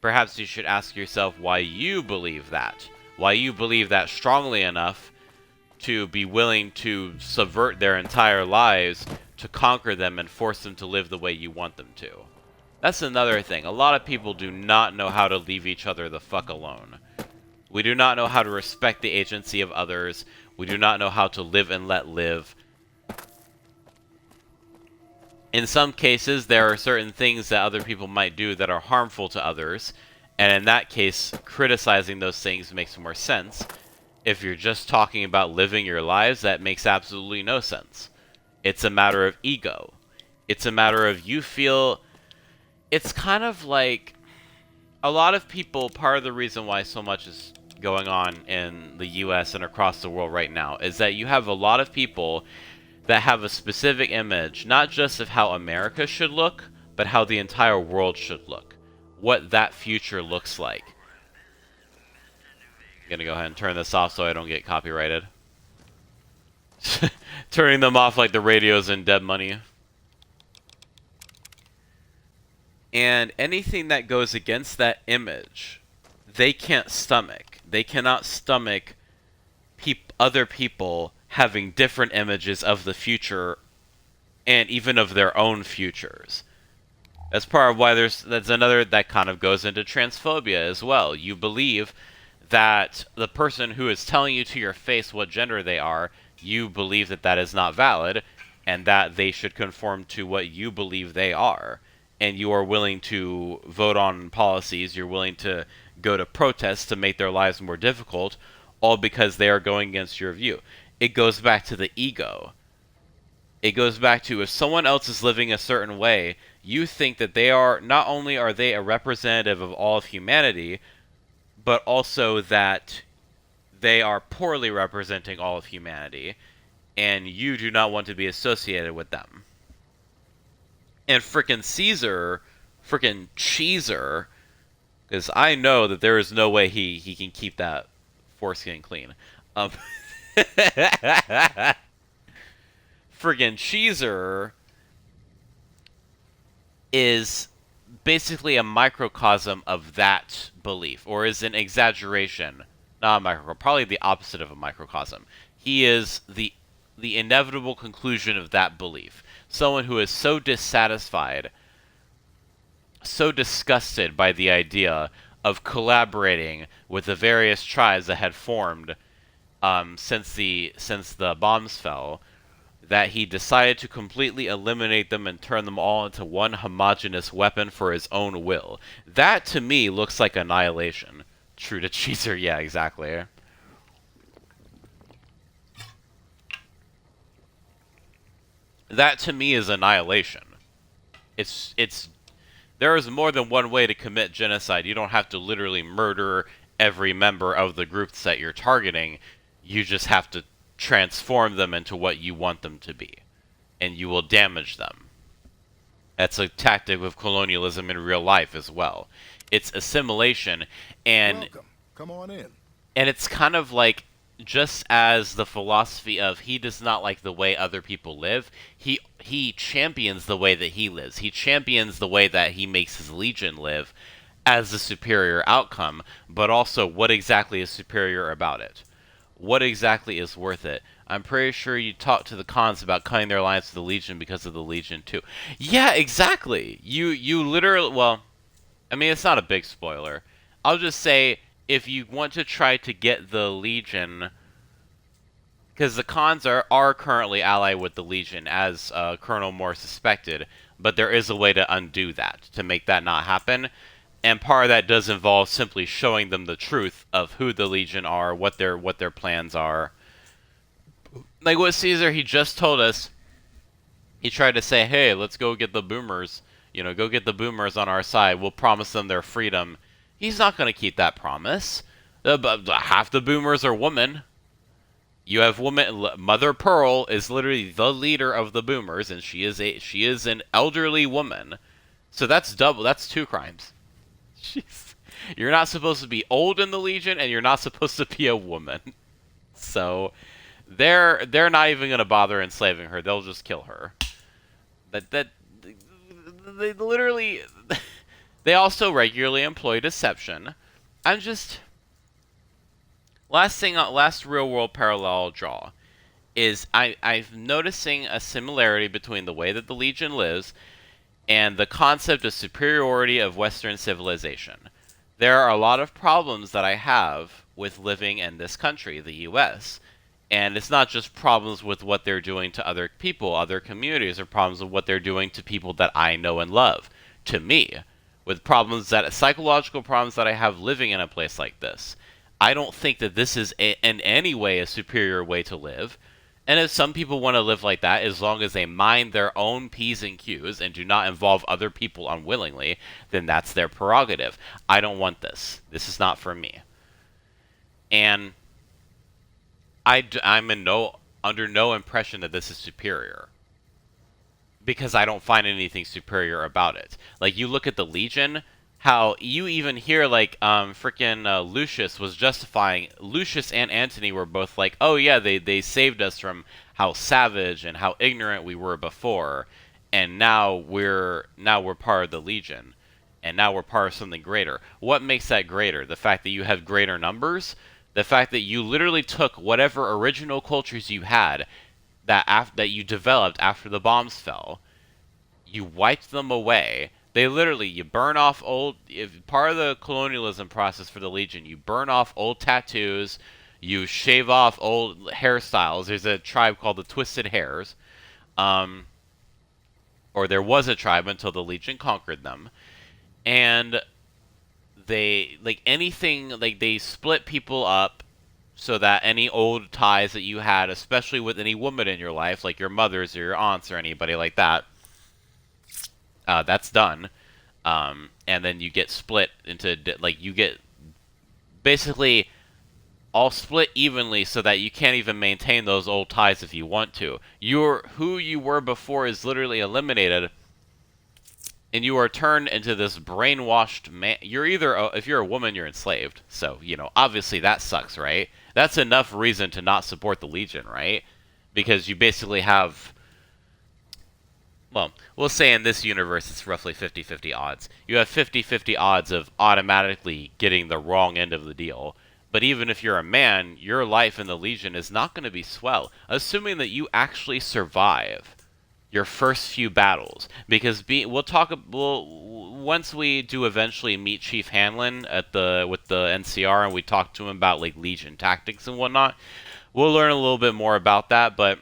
A: Perhaps you should ask yourself why you believe that. Why you believe that strongly enough to be willing to subvert their entire lives to conquer them and force them to live the way you want them to. That's another thing. A lot of people do not know how to leave each other the fuck alone. We do not know how to respect the agency of others. We do not know how to live and let live. In some cases, there are certain things that other people might do that are harmful to others, and in that case, criticizing those things makes more sense. If you're just talking about living your lives, that makes absolutely no sense. It's a matter of ego. It's a matter of you feel... It's kind of like... A lot of people, part of the reason why so much is going on in the US and across the world right now, is that you have a lot of people that have a specific image, not just of how America should look, but how the entire world should look. What that future looks like. I'm gonna go ahead and turn this off so I don't get copyrighted. Turning them off like the radios in Dead Money. And anything that goes against that image, they can't stomach. They cannot stomach other people having different images of the future and even of their own futures. That's part of why that's another that kind of goes into transphobia as well. You believe that the person who is telling you to your face what gender they are, you believe that that is not valid and that they should conform to what you believe they are. and you are willing to vote on policies, you're willing to go to protests to make their lives more difficult, all because they are going against your view. It goes back to the ego. It goes back to if someone else is living a certain way, you think that they are, not only are they a representative of all of humanity, but also that they are poorly representing all of humanity, and you do not want to be associated with them. And frickin' Caesar, frickin' Cheeser, because I know that there is no way he can keep that foreskin clean. Friggin' Cheeser is basically a microcosm of that belief, or is an exaggeration, not a microcosm, probably the opposite of a microcosm. He is the inevitable conclusion of that belief. Someone who is so dissatisfied, so disgusted by the idea of collaborating with the various tribes that had formed since the bombs fell, that he decided to completely eliminate them and turn them all into one homogeneous weapon for his own will. That, to me, looks like annihilation. True to Cheeser, yeah, exactly. That, to me, is annihilation. There is more than one way to commit genocide. You don't have to literally murder every member of the groups that you're targeting. You just have to transform them into what you want them to be, and you will damage them. That's a tactic of colonialism in real life as well. It's assimilation, and
F: Welcome. Come on in.
A: and it's kind of like, just as the philosophy of he does not like the way other people live, he champions the way that he lives. He champions the way that he makes his legion live as the superior outcome, but also what exactly is superior about it. What exactly is worth it? I'm pretty sure you talked to the cons about cutting their alliance with the Legion because of the Legion too. Yeah, exactly. You literally, well, I mean, it's not a big spoiler. I'll just say, if you want to try to get the Legion, because the cons are currently allied with the Legion, as Colonel Moore suspected, but there is a way to undo that, to make that not happen. And part of that does involve simply showing them the truth of who the Legion are, what their plans are. Like what Caesar, he just told us. He tried to say, hey, let's go get the boomers. You know, go get the boomers on our side. We'll promise them their freedom. He's not going to keep that promise. Half the boomers are women. You have woman. Mother Pearl is literally the leader of the boomers, and she is an elderly woman. So that's double. That's 2 crimes. Jeez. You're not supposed to be old in the Legion, and you're not supposed to be a woman. So they're not even gonna bother enslaving her. They'll just kill her. They literally they also regularly employ deception. I'm just last real world parallel I'll draw is I'm noticing a similarity between the way that the Legion lives and the concept of superiority of Western civilization. There are a lot of problems that I have with living in this country, the U.S., and it's not just problems with what they're doing to other people, other communities, or problems with what they're doing to people that I know and love, to me, with psychological problems that I have living in a place like this. I don't think that this is in any way a superior way to live. And if some people want to live like that, as long as they mind their own P's and Q's and do not involve other people unwillingly, then that's their prerogative. I don't want this. This is not for me. And I'm under no impression that this is superior. Because I don't find anything superior about it. Like, you look at the Legion, how you even hear, like, frickin' Lucius was justifying, Lucius and Antony were both like, oh yeah, they saved us from how savage and how ignorant we were before, and now we're part of the Legion, and now we're part of something greater. What makes that greater? The fact that you have greater numbers? The fact that you literally took whatever original cultures you had, that you developed after the bombs fell, you wiped them away. They literally, you burn off part of the colonialism process for the Legion, you burn off old tattoos, you shave off old hairstyles. There's a tribe called the Twisted Hairs. or there was a tribe until the Legion conquered them. And they, like anything, like they split people up so that any old ties that you had, especially with any woman in your life, like your mothers or your aunts or anybody like that, that's done. And then you get split into, like, you get basically all split evenly so that you can't even maintain those old ties if you want to. Who you were before is literally eliminated, and you are turned into this brainwashed man. You're either, if you're a woman, you're enslaved. So, you know, obviously that sucks, right? That's enough reason to not support the Legion, right? Because you basically have, well, we'll say in this universe it's roughly 50-50 odds. You have 50-50 odds of automatically getting the wrong end of the deal. But even if you're a man, your life in the Legion is not going to be swell, assuming that you actually survive your first few battles, because once we do eventually meet Chief Hanlon with the NCR, and we talk to him about like Legion tactics and whatnot, we'll learn a little bit more about that. But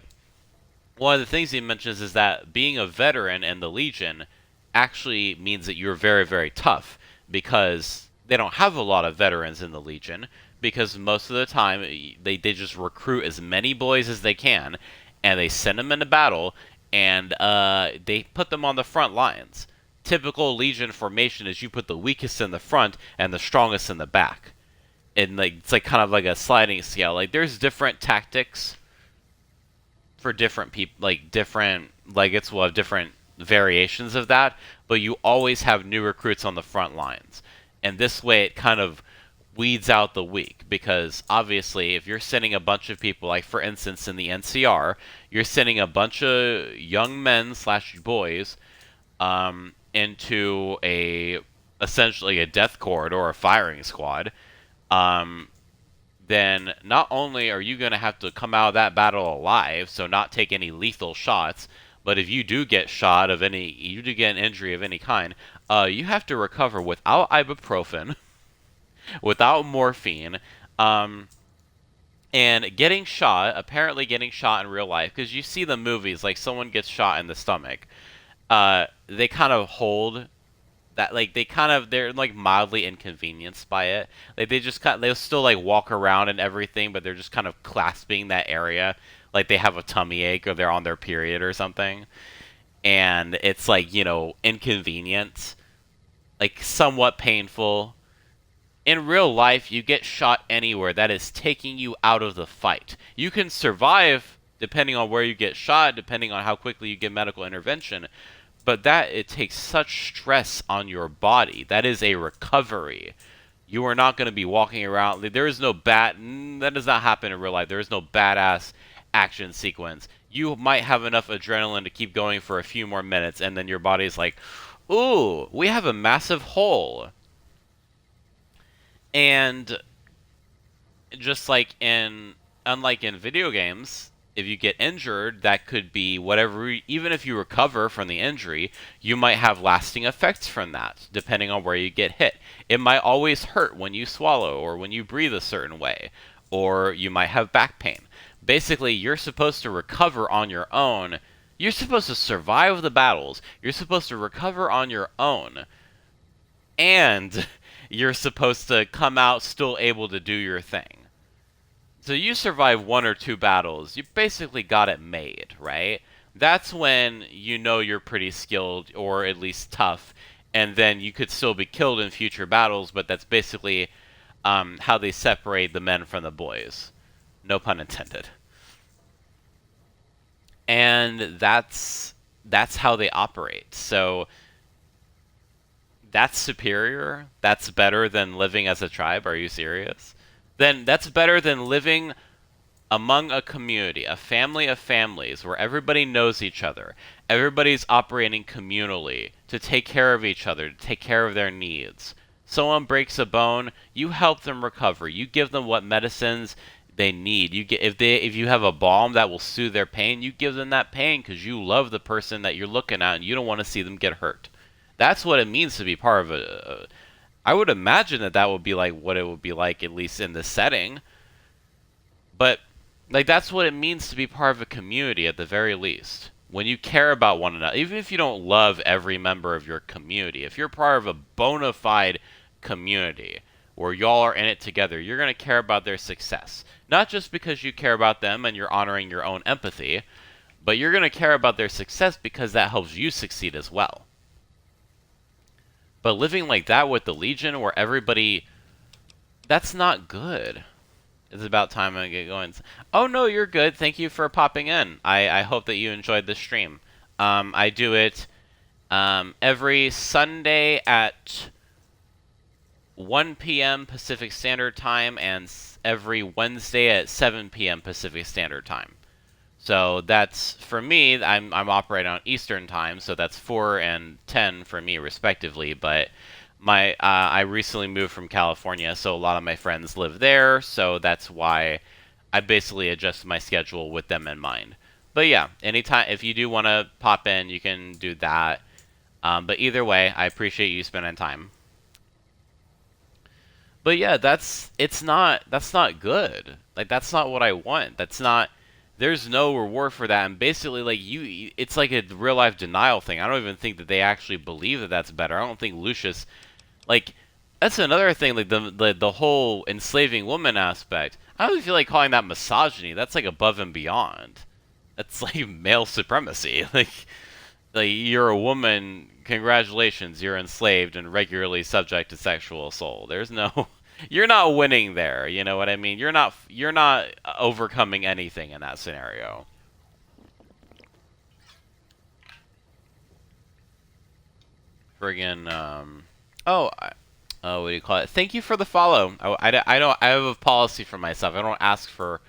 A: one of the things he mentions is that being a veteran in the Legion actually means that you're very, very tough, because they don't have a lot of veterans in the Legion, because most of the time they just recruit as many boys as they can, and they send them into battle, and they put them on the front lines. Typical Legion formation is you put the weakest in the front and the strongest in the back. And like it's like kind of like a sliding scale. Like there's different tactics for different people, like different legates will have different variations of that, but you always have new recruits on the front lines. And this way it kind of weeds out the weak, because obviously if you're sending a bunch of people, like for instance in the NCR, you're sending a bunch of young men / boys into essentially a death corridor or a firing squad, then not only are you going to have to come out of that battle alive, so not take any lethal shots, but if you do get you do get an injury of any kind, you have to recover without ibuprofen, without morphine, and apparently getting shot in real life, because you see the movies, like someone gets shot in the stomach, they kind of hold that, like they're like mildly inconvenienced by it. Like they'll still like walk around and everything, but they're just kind of clasping that area, like they have a tummy ache or they're on their period or something, and it's like, you know, inconvenient, like somewhat painful. In real life, you get shot anywhere, that is taking you out of the fight. You can survive depending on where you get shot, depending on how quickly you get medical intervention, but it takes such stress on your body. That is a recovery. You are not going to be walking around. There is no that does not happen in real life. There is no badass action sequence. You might have enough adrenaline to keep going for a few more minutes, and then your body's like, ooh, we have a massive hole. And just like unlike in video games, if you get injured, that could be whatever, even if you recover from the injury, you might have lasting effects from that, depending on where you get hit. It might always hurt when you swallow, or when you breathe a certain way, or you might have back pain. Basically, you're supposed to recover on your own. You're supposed to survive the battles. You're supposed to recover on your own. And you're supposed to come out still able to do your thing. So you survive 1 or 2 battles, you basically got it made, right? That's when you know you're pretty skilled, or at least tough, and then you could still be killed in future battles, but that's basically how they separate the men from the boys. No pun intended. And that's how they operate. So that's superior? That's better than living as a tribe? Are you serious? Then that's better than living among a community, a family of families, where everybody knows each other. Everybody's operating communally to take care of each other, to take care of their needs. Someone breaks a bone, you help them recover. You give them what medicines they need. If you have a balm that will soothe their pain, you give them that pain because you love the person that you're looking at and you don't want to see them get hurt. That's what it means to be part of I would imagine that would be like what it would be like, at least in this setting. But like that's what it means to be part of a community at the very least. when you care about one another, even if you don't love every member of your community, if you're part of a bona fide community where y'all are in it together, you're going to care about their success. Not just because you care about them and you're honoring your own empathy, but you're going to care about their success because that helps you succeed as well. But living like that with the Legion, where everybody... That's not good. It's about time I get going. Oh, no, you're good. Thank you for popping in. I hope that you enjoyed the stream. I do it every Sunday at 1 p.m. Pacific Standard Time and every Wednesday at 7 p.m. Pacific Standard Time. So that's, for me, I'm operating on Eastern Time, so that's 4 and 10 for me, respectively, but I recently moved from California, so a lot of my friends live there, so that's why I basically adjust my schedule with them in mind. But yeah, anytime, if you do want to pop in, you can do that. But either way, I appreciate you spending time. But yeah, that's not good. Like, that's not what I want. There's no reward for that, and basically, like, it's like a real-life denial thing. I don't even think that they actually believe that that's better. I don't think Lucius, like, that's another thing, like, the whole enslaving woman aspect. I don't feel like calling that misogyny. That's, like, above and beyond. That's, like, male supremacy. Like, you're a woman, congratulations, you're enslaved and regularly subject to sexual assault. There's no... You're not winning there, you know what I mean? You're not overcoming anything in that scenario. Friggin', what do you call it? Thank you for the follow. I have a policy for myself. I don't ask for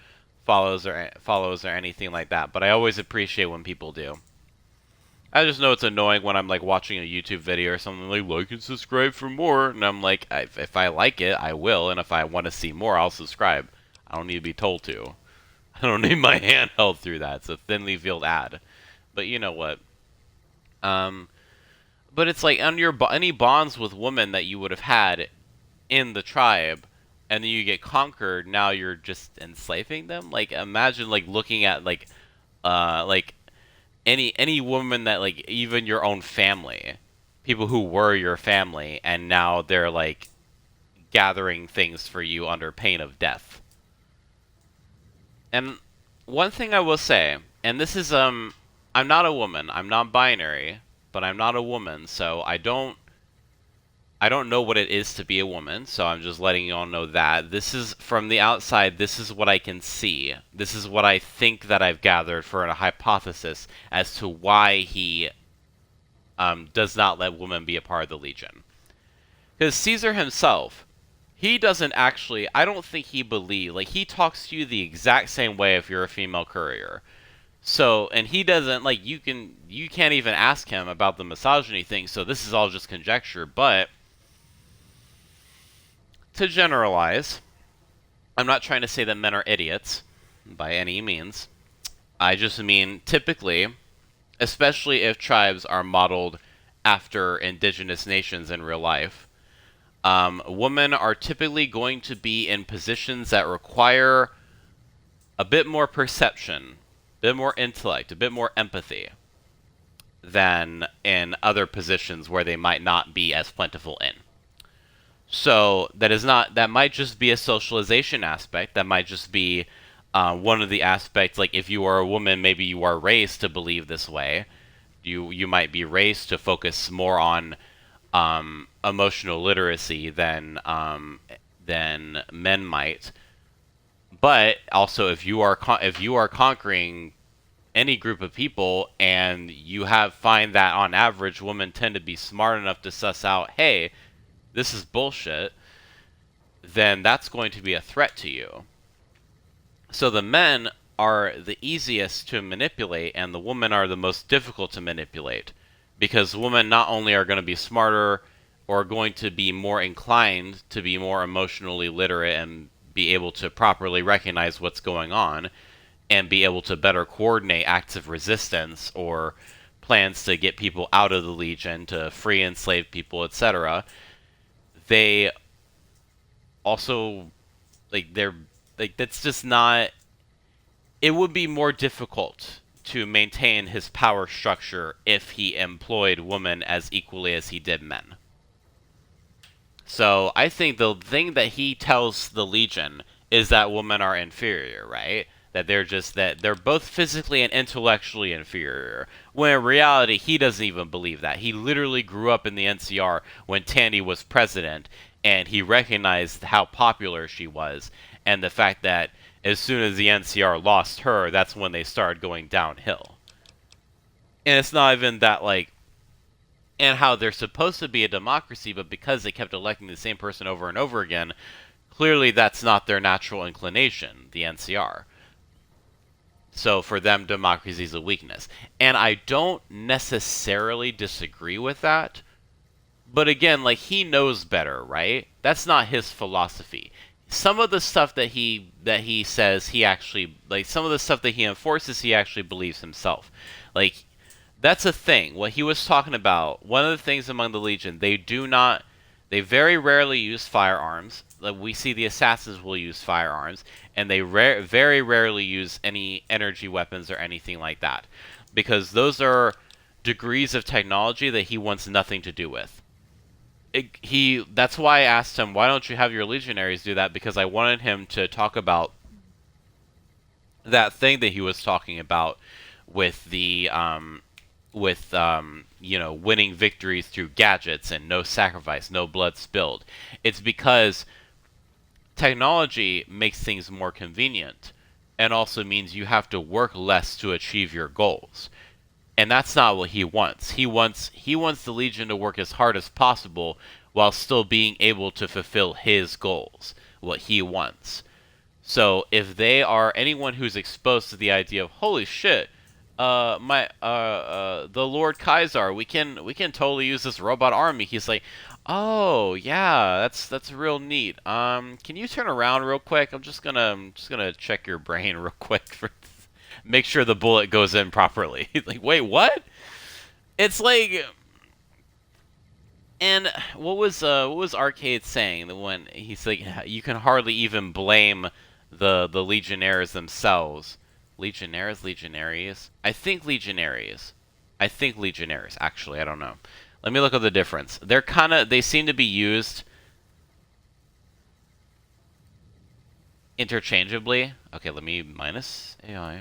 A: follows or anything like that, but I always appreciate when people do. I just know it's annoying when I'm, like, watching a YouTube video or something, like and subscribe for more, and I'm like, if I like it, I will, and if I want to see more, I'll subscribe. I don't need to be told to. I don't need my hand held through that. It's a thinly veiled ad. But you know what? But it's like, on any bonds with women that you would have had in the tribe, and then you get conquered, now you're just enslaving them? Like, imagine, like, looking at, like, any woman that, like, even your own family, people who were your family, and now they're, like, gathering things for you under pain of death. And one thing I will say, and this is, I'm not a woman, I'm not binary, but I'm not a woman, so I don't know what it is to be a woman, so I'm just letting you all know that. This is, from the outside, this is what I can see. This is what I think that I've gathered for a hypothesis as to why he does not let women be a part of the Legion. Because Caesar himself, he doesn't actually, I don't think he believes, like, he talks to you the exact same way if you're a female courier. So, and he doesn't, like, you can't even ask him about the misogyny thing, so this is all just conjecture, but... To generalize, I'm not trying to say that men are idiots, by any means. I just mean, typically, especially if tribes are modeled after indigenous nations in real life, women are typically going to be in positions that require a bit more perception, a bit more intellect, a bit more empathy than in other positions where they might not be as plentiful in. So that might just be a socialization aspect. That might just be one of the aspects. Like, if you are a woman, maybe you are raised to believe this way. You might be raised to focus more on emotional literacy than men might. But also, if you are conquering any group of people, and you find that on average women tend to be smart enough to suss out, hey, this is bullshit, then that's going to be a threat to you. So the men are the easiest to manipulate, and the women are the most difficult to manipulate. Because women not only are going to be smarter, or going to be more inclined to be more emotionally literate and be able to properly recognize what's going on, and be able to better coordinate acts of resistance, or plans to get people out of the Legion, to free enslaved people, etc., they also, like, that's just not, it would be more difficult to maintain his power structure if he employed women as equally as he did men. So I think the thing that he tells the Legion is that women are inferior, right? That they're both physically and intellectually inferior. When in reality, he doesn't even believe that. He literally grew up in the NCR when Tandy was president, and he recognized how popular she was, and the fact that as soon as the NCR lost her, that's when they started going downhill. And it's not even that, like, and how they're supposed to be a democracy, but because they kept electing the same person over and over again, clearly that's not their natural inclination, the NCR. So for them, democracy is a weakness. And I don't necessarily disagree with that. But again, like, he knows better, right? That's not his philosophy. Some of the stuff that he says, he actually, like, some of the stuff that he enforces, he actually believes himself. Like, that's a thing. What he was talking about, one of the things among the Legion, they very rarely use firearms. Like, we see the assassins will use firearms, and they very rarely use any energy weapons or anything like that. Because those are degrees of technology that he wants nothing to do with. That's why I asked him, why don't you have your legionaries do that? Because I wanted him to talk about that thing that he was talking about with the, you know, winning victories through gadgets and no sacrifice, no blood spilled. It's because technology makes things more convenient and also means you have to work less to achieve your goals. And that's not what he wants. He wants the Legion to work as hard as possible while still being able to fulfill his goals, what he wants. So if they are anyone who's exposed to the idea of, holy shit, the Lord Kaisar, we can totally use this robot army. He's like, oh yeah, that's real neat. Can you turn around real quick? I'm just gonna check your brain real quick for make sure the bullet goes in properly. Like, wait, what? It's like, and what was Arcade saying when he's like, you can hardly even blame the Legionnaires themselves. Legionaries? I think Legionaries, actually, I don't know. Let me look at the difference. They seem to be used interchangeably. Okay, let me minus AI.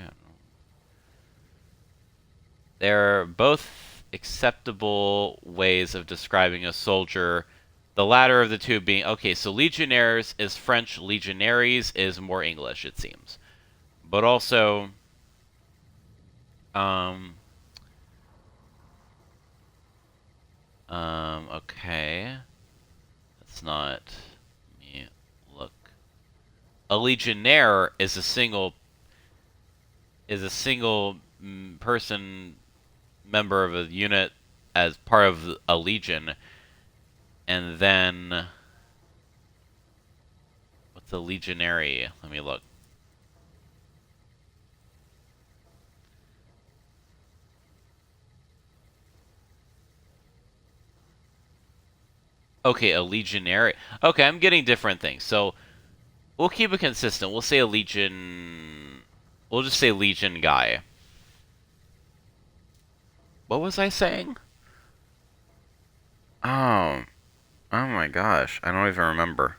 A: They're both acceptable ways of describing a soldier. The latter of the two being, okay, so legionnaires is French, legionaries is more English, it seems. But also, okay. That's not, let me look. A legionnaire is a single person member of a unit as part of a legion. And then what's a legionary? Let me look. Okay, a legionary. Okay, I'm getting different things. So we'll keep it consistent. We'll say a legion. We'll just say legion guy. What was I saying? Oh my gosh, I don't even remember.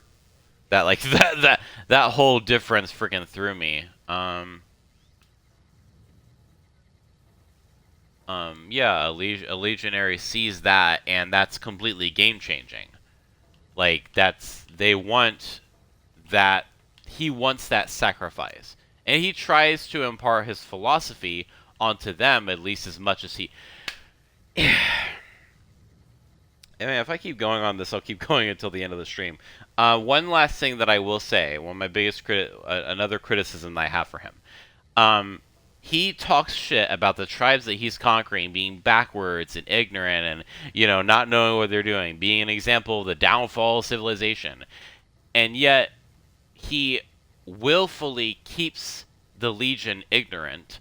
A: That like that whole difference freaking threw me. Yeah, a legionary sees that, and that's completely game changing. Like, they want that, he wants that sacrifice. And he tries to impart his philosophy onto them at least as much as he... I mean, if I keep going on this, I'll keep going until the end of the stream. One last thing that I will say, one of my biggest another criticism that I have for him. He talks shit about the tribes that he's conquering being backwards and ignorant and, you know, not knowing what they're doing, being an example of the downfall of civilization. And yet, he willfully keeps the Legion ignorant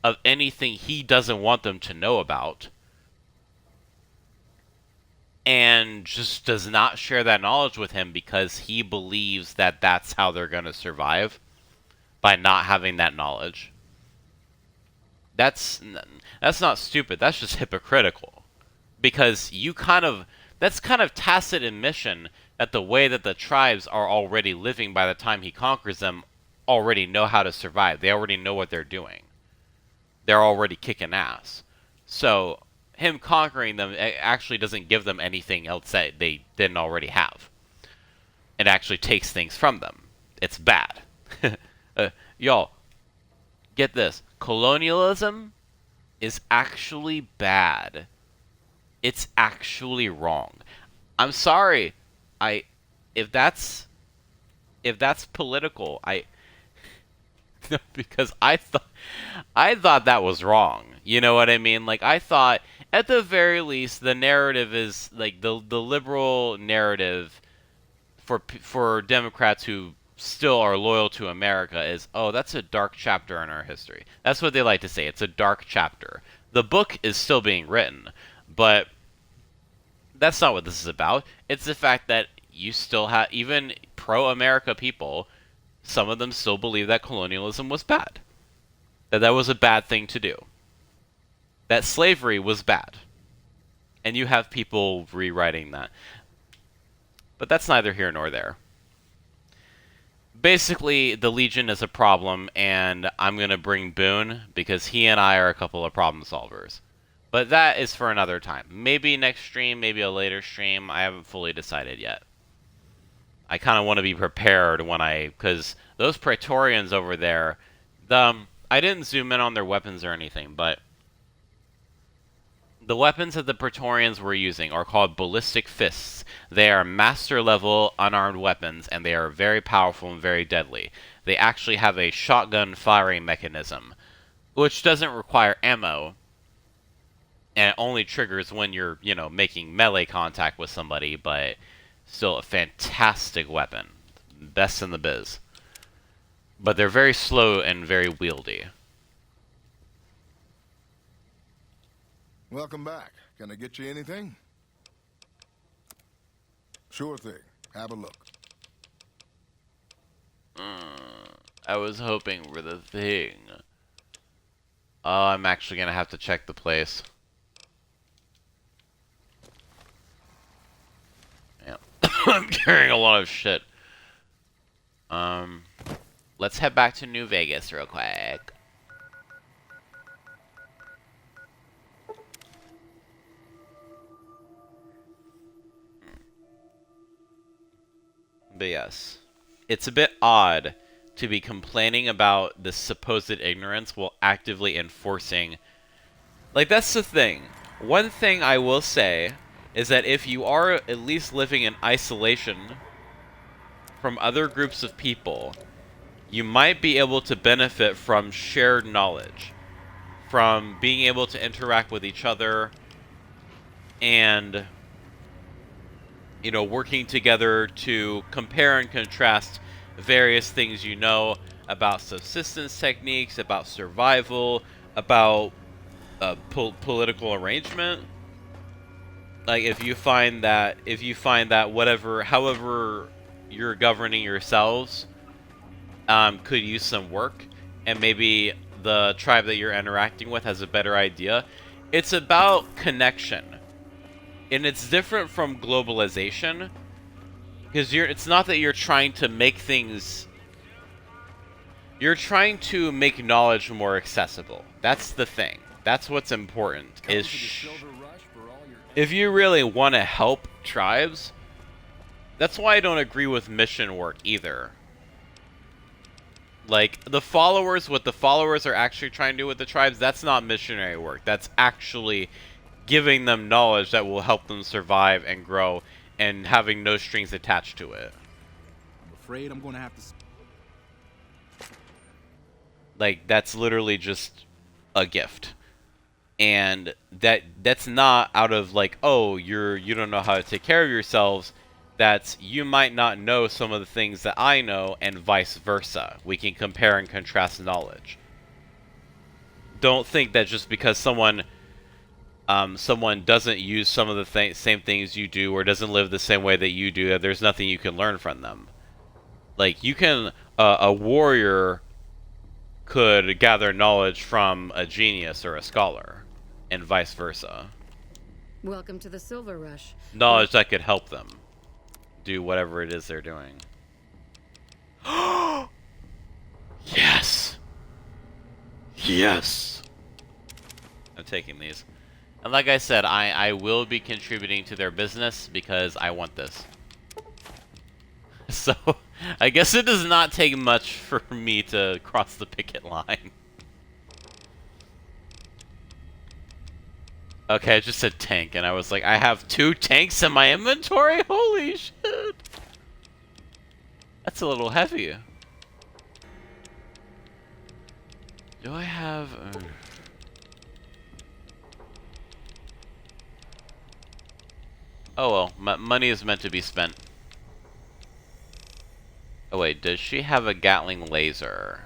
A: of anything he doesn't want them to know about. And just does not share that knowledge with him because he believes that that's how they're going to survive, by not having that knowledge. That's not stupid. That's just hypocritical. Because that's kind of tacit admission that the way that the tribes are already living by the time he conquers them already know how to survive. They already know what they're doing. They're already kicking ass. So him conquering them actually doesn't give them anything else that they didn't already have. It actually takes things from them. It's bad. Y'all, get this. Colonialism is actually bad. It's actually wrong. I'm sorry. If that's political, because I thought that was wrong. You know what I mean? Like, I thought at the very least the narrative is like the liberal narrative for Democrats who still are loyal to America is, oh, that's a dark chapter in our history. That's what they like to say. It's a dark chapter. The book is still being written, but that's not what this is about. It's the fact that you still have, even pro-America people, some of them still believe that colonialism was bad. That was a bad thing to do. That slavery was bad. And you have people rewriting that. But that's neither here nor there. Basically, the Legion is a problem, and I'm going to bring Boone, because he and I are a couple of problem solvers. But that is for another time. Maybe next stream, maybe a later stream. I haven't fully decided yet. I kind of want to be prepared when because those Praetorians over there, I didn't zoom in on their weapons or anything, but the weapons that the Praetorians were using are called ballistic fists. They are master-level unarmed weapons, and they are very powerful and very deadly. They actually have a shotgun firing mechanism, which doesn't require ammo, and it only triggers when you're, making melee contact with somebody, but still a fantastic weapon. Best in the biz. But they're very slow and very wieldy.
F: Welcome back. Can I get you anything? Sure thing. Have a look.
A: I was hoping for the thing. Oh, I'm actually gonna have to check the place. Yeah. I'm carrying a lot of shit. Let's head back to New Vegas real quick. But yes, it's a bit odd to be complaining about this supposed ignorance while actively enforcing. Like, that's the thing. One thing I will say is that if you are at least living in isolation from other groups of people, you might be able to benefit from shared knowledge, from being able to interact with each other and, working together to compare and contrast various things about subsistence techniques, about survival, about political arrangement. Like, if you find that however you're governing yourselves could use some work, and maybe the tribe that you're interacting with has a better idea. It's about connection. And it's different from globalization, because it's not that you're trying to make things. You're trying to make knowledge more accessible. That's the thing. That's what's important. If you really want to help tribes, that's why I don't agree with mission work either. Like, what the followers are actually trying to do with the tribes, that's not missionary work. That's actually giving them knowledge that will help them survive and grow, and having no strings attached to it.
L: I'm afraid I'm going to have to...
A: Like, that's literally just a gift. And that's not out of, like, oh, you don't know how to take care of yourselves. That's, you might not know some of the things that I know, and vice versa. We can compare and contrast knowledge. Don't think that just because someone doesn't use some of the same things you do, or doesn't live the same way that you do, that there's nothing you can learn from them. Like, you can, a warrior could gather knowledge from a genius or a scholar, and vice versa.
M: Welcome to the Silver Rush.
A: Knowledge that could help them do whatever it is they're doing. Yes! Yes! I'm taking these. And like I said, I will be contributing to their business because I want this. So, I guess it does not take much for me to cross the picket line. Okay, I just said tank, and I was like, I have 2 tanks in my inventory? Holy shit! That's a little heavy. Do I have... Oh well, money is meant to be spent. Oh wait, does she have a Gatling laser?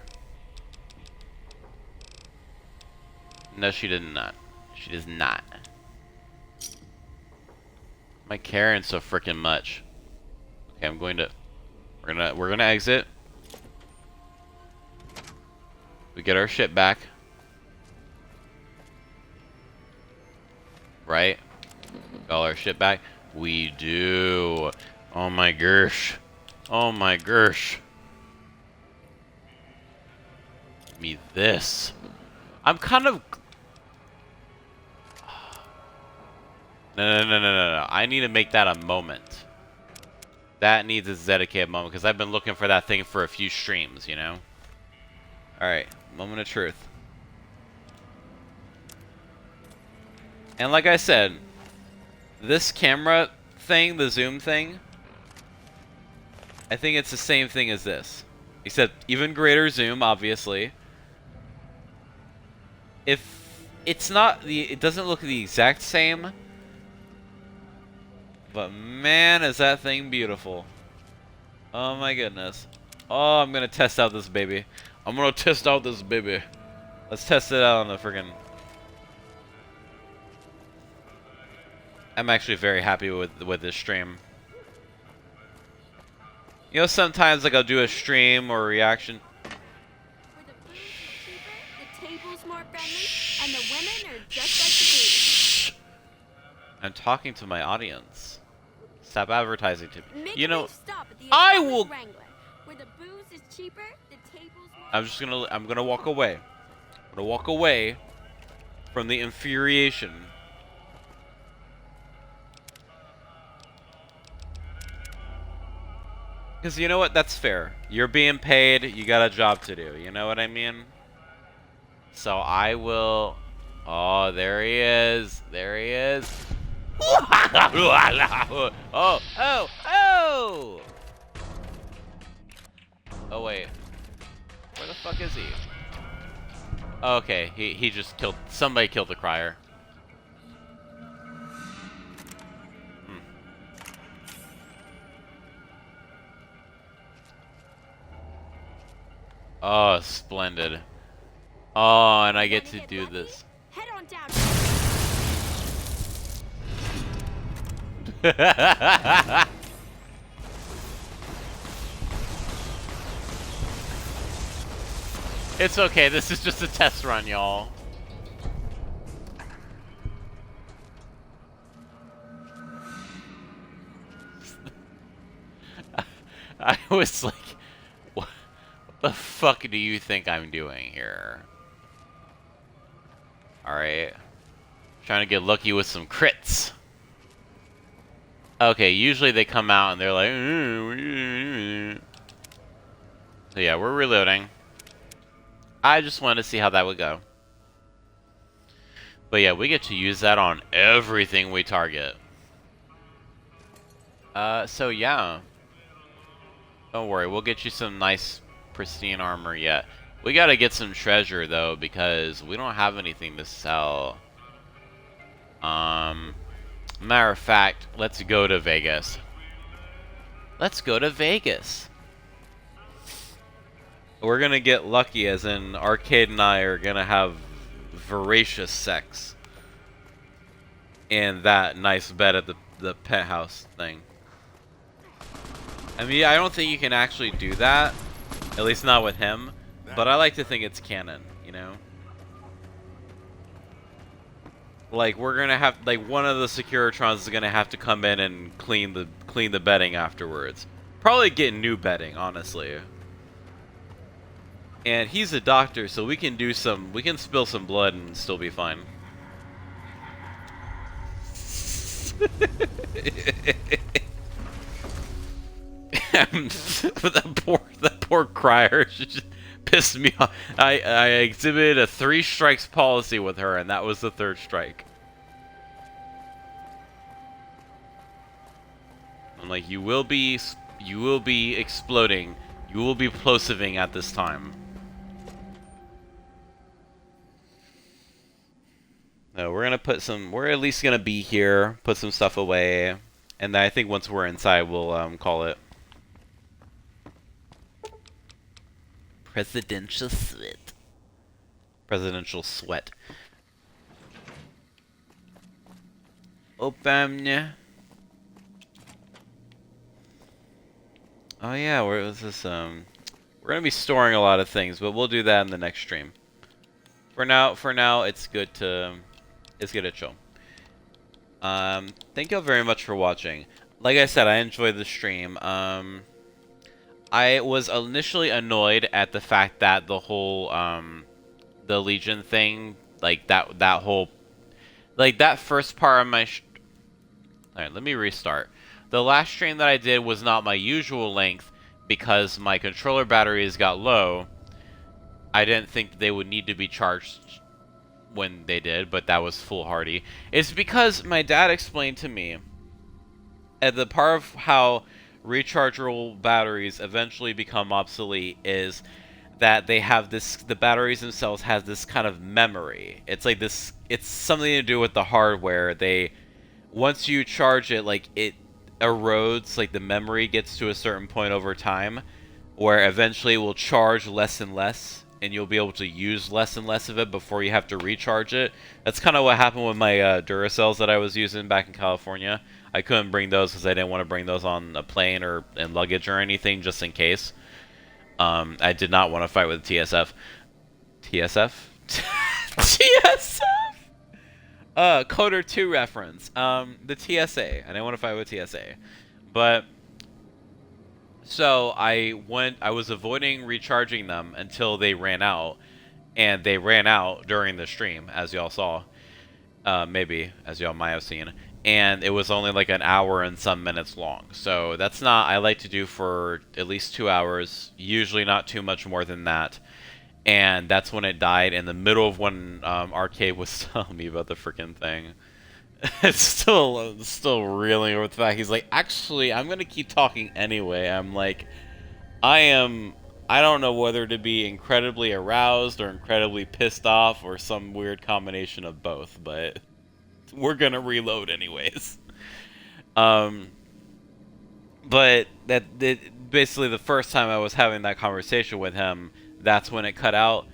A: No, she did not. She does not. Am I carrying so freaking much? Okay, I'm going to... We're gonna exit. We get our shit back. Right? Got all our shit back. We do. Oh my gosh. Oh my gosh. Give me this. I'm kind of... No. I need to make that a moment. That needs a dedicated moment, because I've been looking for that thing for a few streams, you know? Alright, moment of truth. And like I said, this camera thing, the zoom thing, I think it's the same thing as this. Except even greater zoom, obviously. If it's not it doesn't look the exact same, but man, is that thing beautiful. Oh my goodness. Oh, I'm gonna test out this baby. I'm gonna test out this baby. Let's test it out on the friggin'... I'm actually very happy with this stream. You know, sometimes like I'll do a stream or a reaction.
I: The table's more friendly, and the women are just like the booze.
A: I'm talking to my audience. Stop advertising to me.
I: Make
A: You
I: a
A: know,
I: brief stop at the
A: I
I: Atomic
A: will.
I: Wrangler, where the booze is cheaper, the table's more...
A: I'm gonna walk away. I'm gonna walk away from the infuriation. Because you know what? That's fair. You're being paid. You got a job to do. You know what I mean? So I will... Oh, there he is. There he is. Oh, oh, oh! Oh, wait. Where the fuck is he? Okay, he just killed... Somebody killed the crier. Oh, splendid. Oh, and I get to do this.
I: Head on down.
A: It's okay, this is just a test run, y'all. I was like, what the fuck do you think I'm doing here? Alright. Trying to get lucky with some crits. Okay, usually they come out and they're like... So yeah, we're reloading. I just wanted to see how that would go. But yeah, we get to use that on everything we target. So yeah. Don't worry, we'll get you some nice, pristine armor yet. We gotta get some treasure, though, because we don't have anything to sell. Matter of fact, let's go to Vegas. Let's go to Vegas. We're gonna get lucky, as in Arcade and I are gonna have voracious sex. In that nice bed at the pet house thing. I mean, I don't think you can actually do that. At least not with him. But I like to think it's canon, you know? Like, we're gonna have, like, one of the Securitrons is gonna have to come in and clean the bedding afterwards. Probably get new bedding, honestly. And he's a doctor, so we can spill some blood and still be fine. that poor crier, she just pissed me off. I exhibited a 3 strikes policy with her, and that was the 3rd strike. I'm like, you will be exploding. You will be plosiving at this time. No, we're at least gonna be here, put some stuff away, and I think once we're inside, we'll call it. Presidential sweat. Presidential sweat. Open. Oh yeah, where was this? We're gonna be storing a lot of things, but we'll do that in the next stream. For now, it's good to chill. Thank you all very much for watching. Like I said, I enjoyed the stream. I was initially annoyed at the fact that the whole the Legion thing, like that whole, like that first part of my alright, let me restart. The last stream that I did was not my usual length because my controller batteries got low. I didn't think they would need to be charged when they did, but that was foolhardy. It's because my dad explained to me at the part of how rechargeable batteries eventually become obsolete is that they have this, the batteries themselves has this kind of memory. It's like this, it's something to do with the hardware. Once you charge it, like it erodes, like the memory gets to a certain point over time where eventually it will charge less and less and you'll be able to use less and less of it before you have to recharge it. That's kind of what happened with my Duracells that I was using back in California. I couldn't bring those because I didn't want to bring those on a plane or in luggage or anything, just in case. I did not want to fight with TSF. TSF? TSF? Coder 2 reference. The TSA. I didn't want to fight with TSA. But so I was avoiding recharging them until they ran out. And they ran out during the stream, as y'all saw. Maybe, as y'all might have seen. And it was only like an hour and some minutes long. So that's not, I like to do for at least 2 hours. Usually not too much more than that. And that's when it died in the middle of when Arcade was telling me about the freaking thing. It's still reeling over the fact he's like, actually, I'm gonna keep talking anyway. I'm like, I don't know whether to be incredibly aroused or incredibly pissed off or some weird combination of both, but we're gonna reload anyways. But basically the first time I was having that conversation with him, that's when it cut out.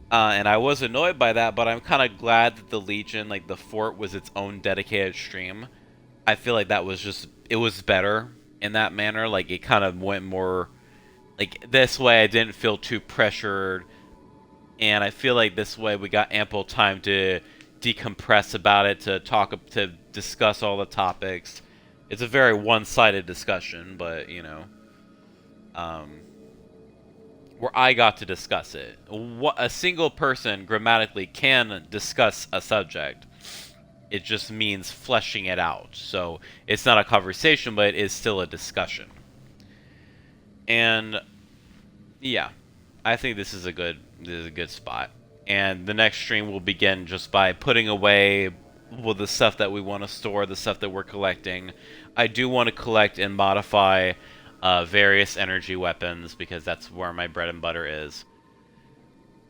A: And I was annoyed by that, but I'm kind of glad that the Legion, like the fort, was its own dedicated stream. I feel like that was just, it was better in that manner. Like it kind of went more, like this way I didn't feel too pressured. And I feel like this way we got ample time to decompress about it, to discuss all the topics. It's a very one-sided discussion, but you know, where I got to discuss it. A single person grammatically can discuss a subject. It just means fleshing it out. So it's not a conversation, but it is still a discussion. And yeah, I think this is a good spot. And the next stream will begin just by putting away the stuff that we want to store, the stuff that we're collecting. I do want to collect and modify various energy weapons because that's where my bread and butter is.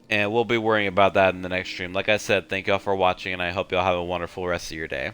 A: And we'll be worrying about that in the next stream. Like I said, thank y'all for watching, and I hope y'all have a wonderful rest of your day.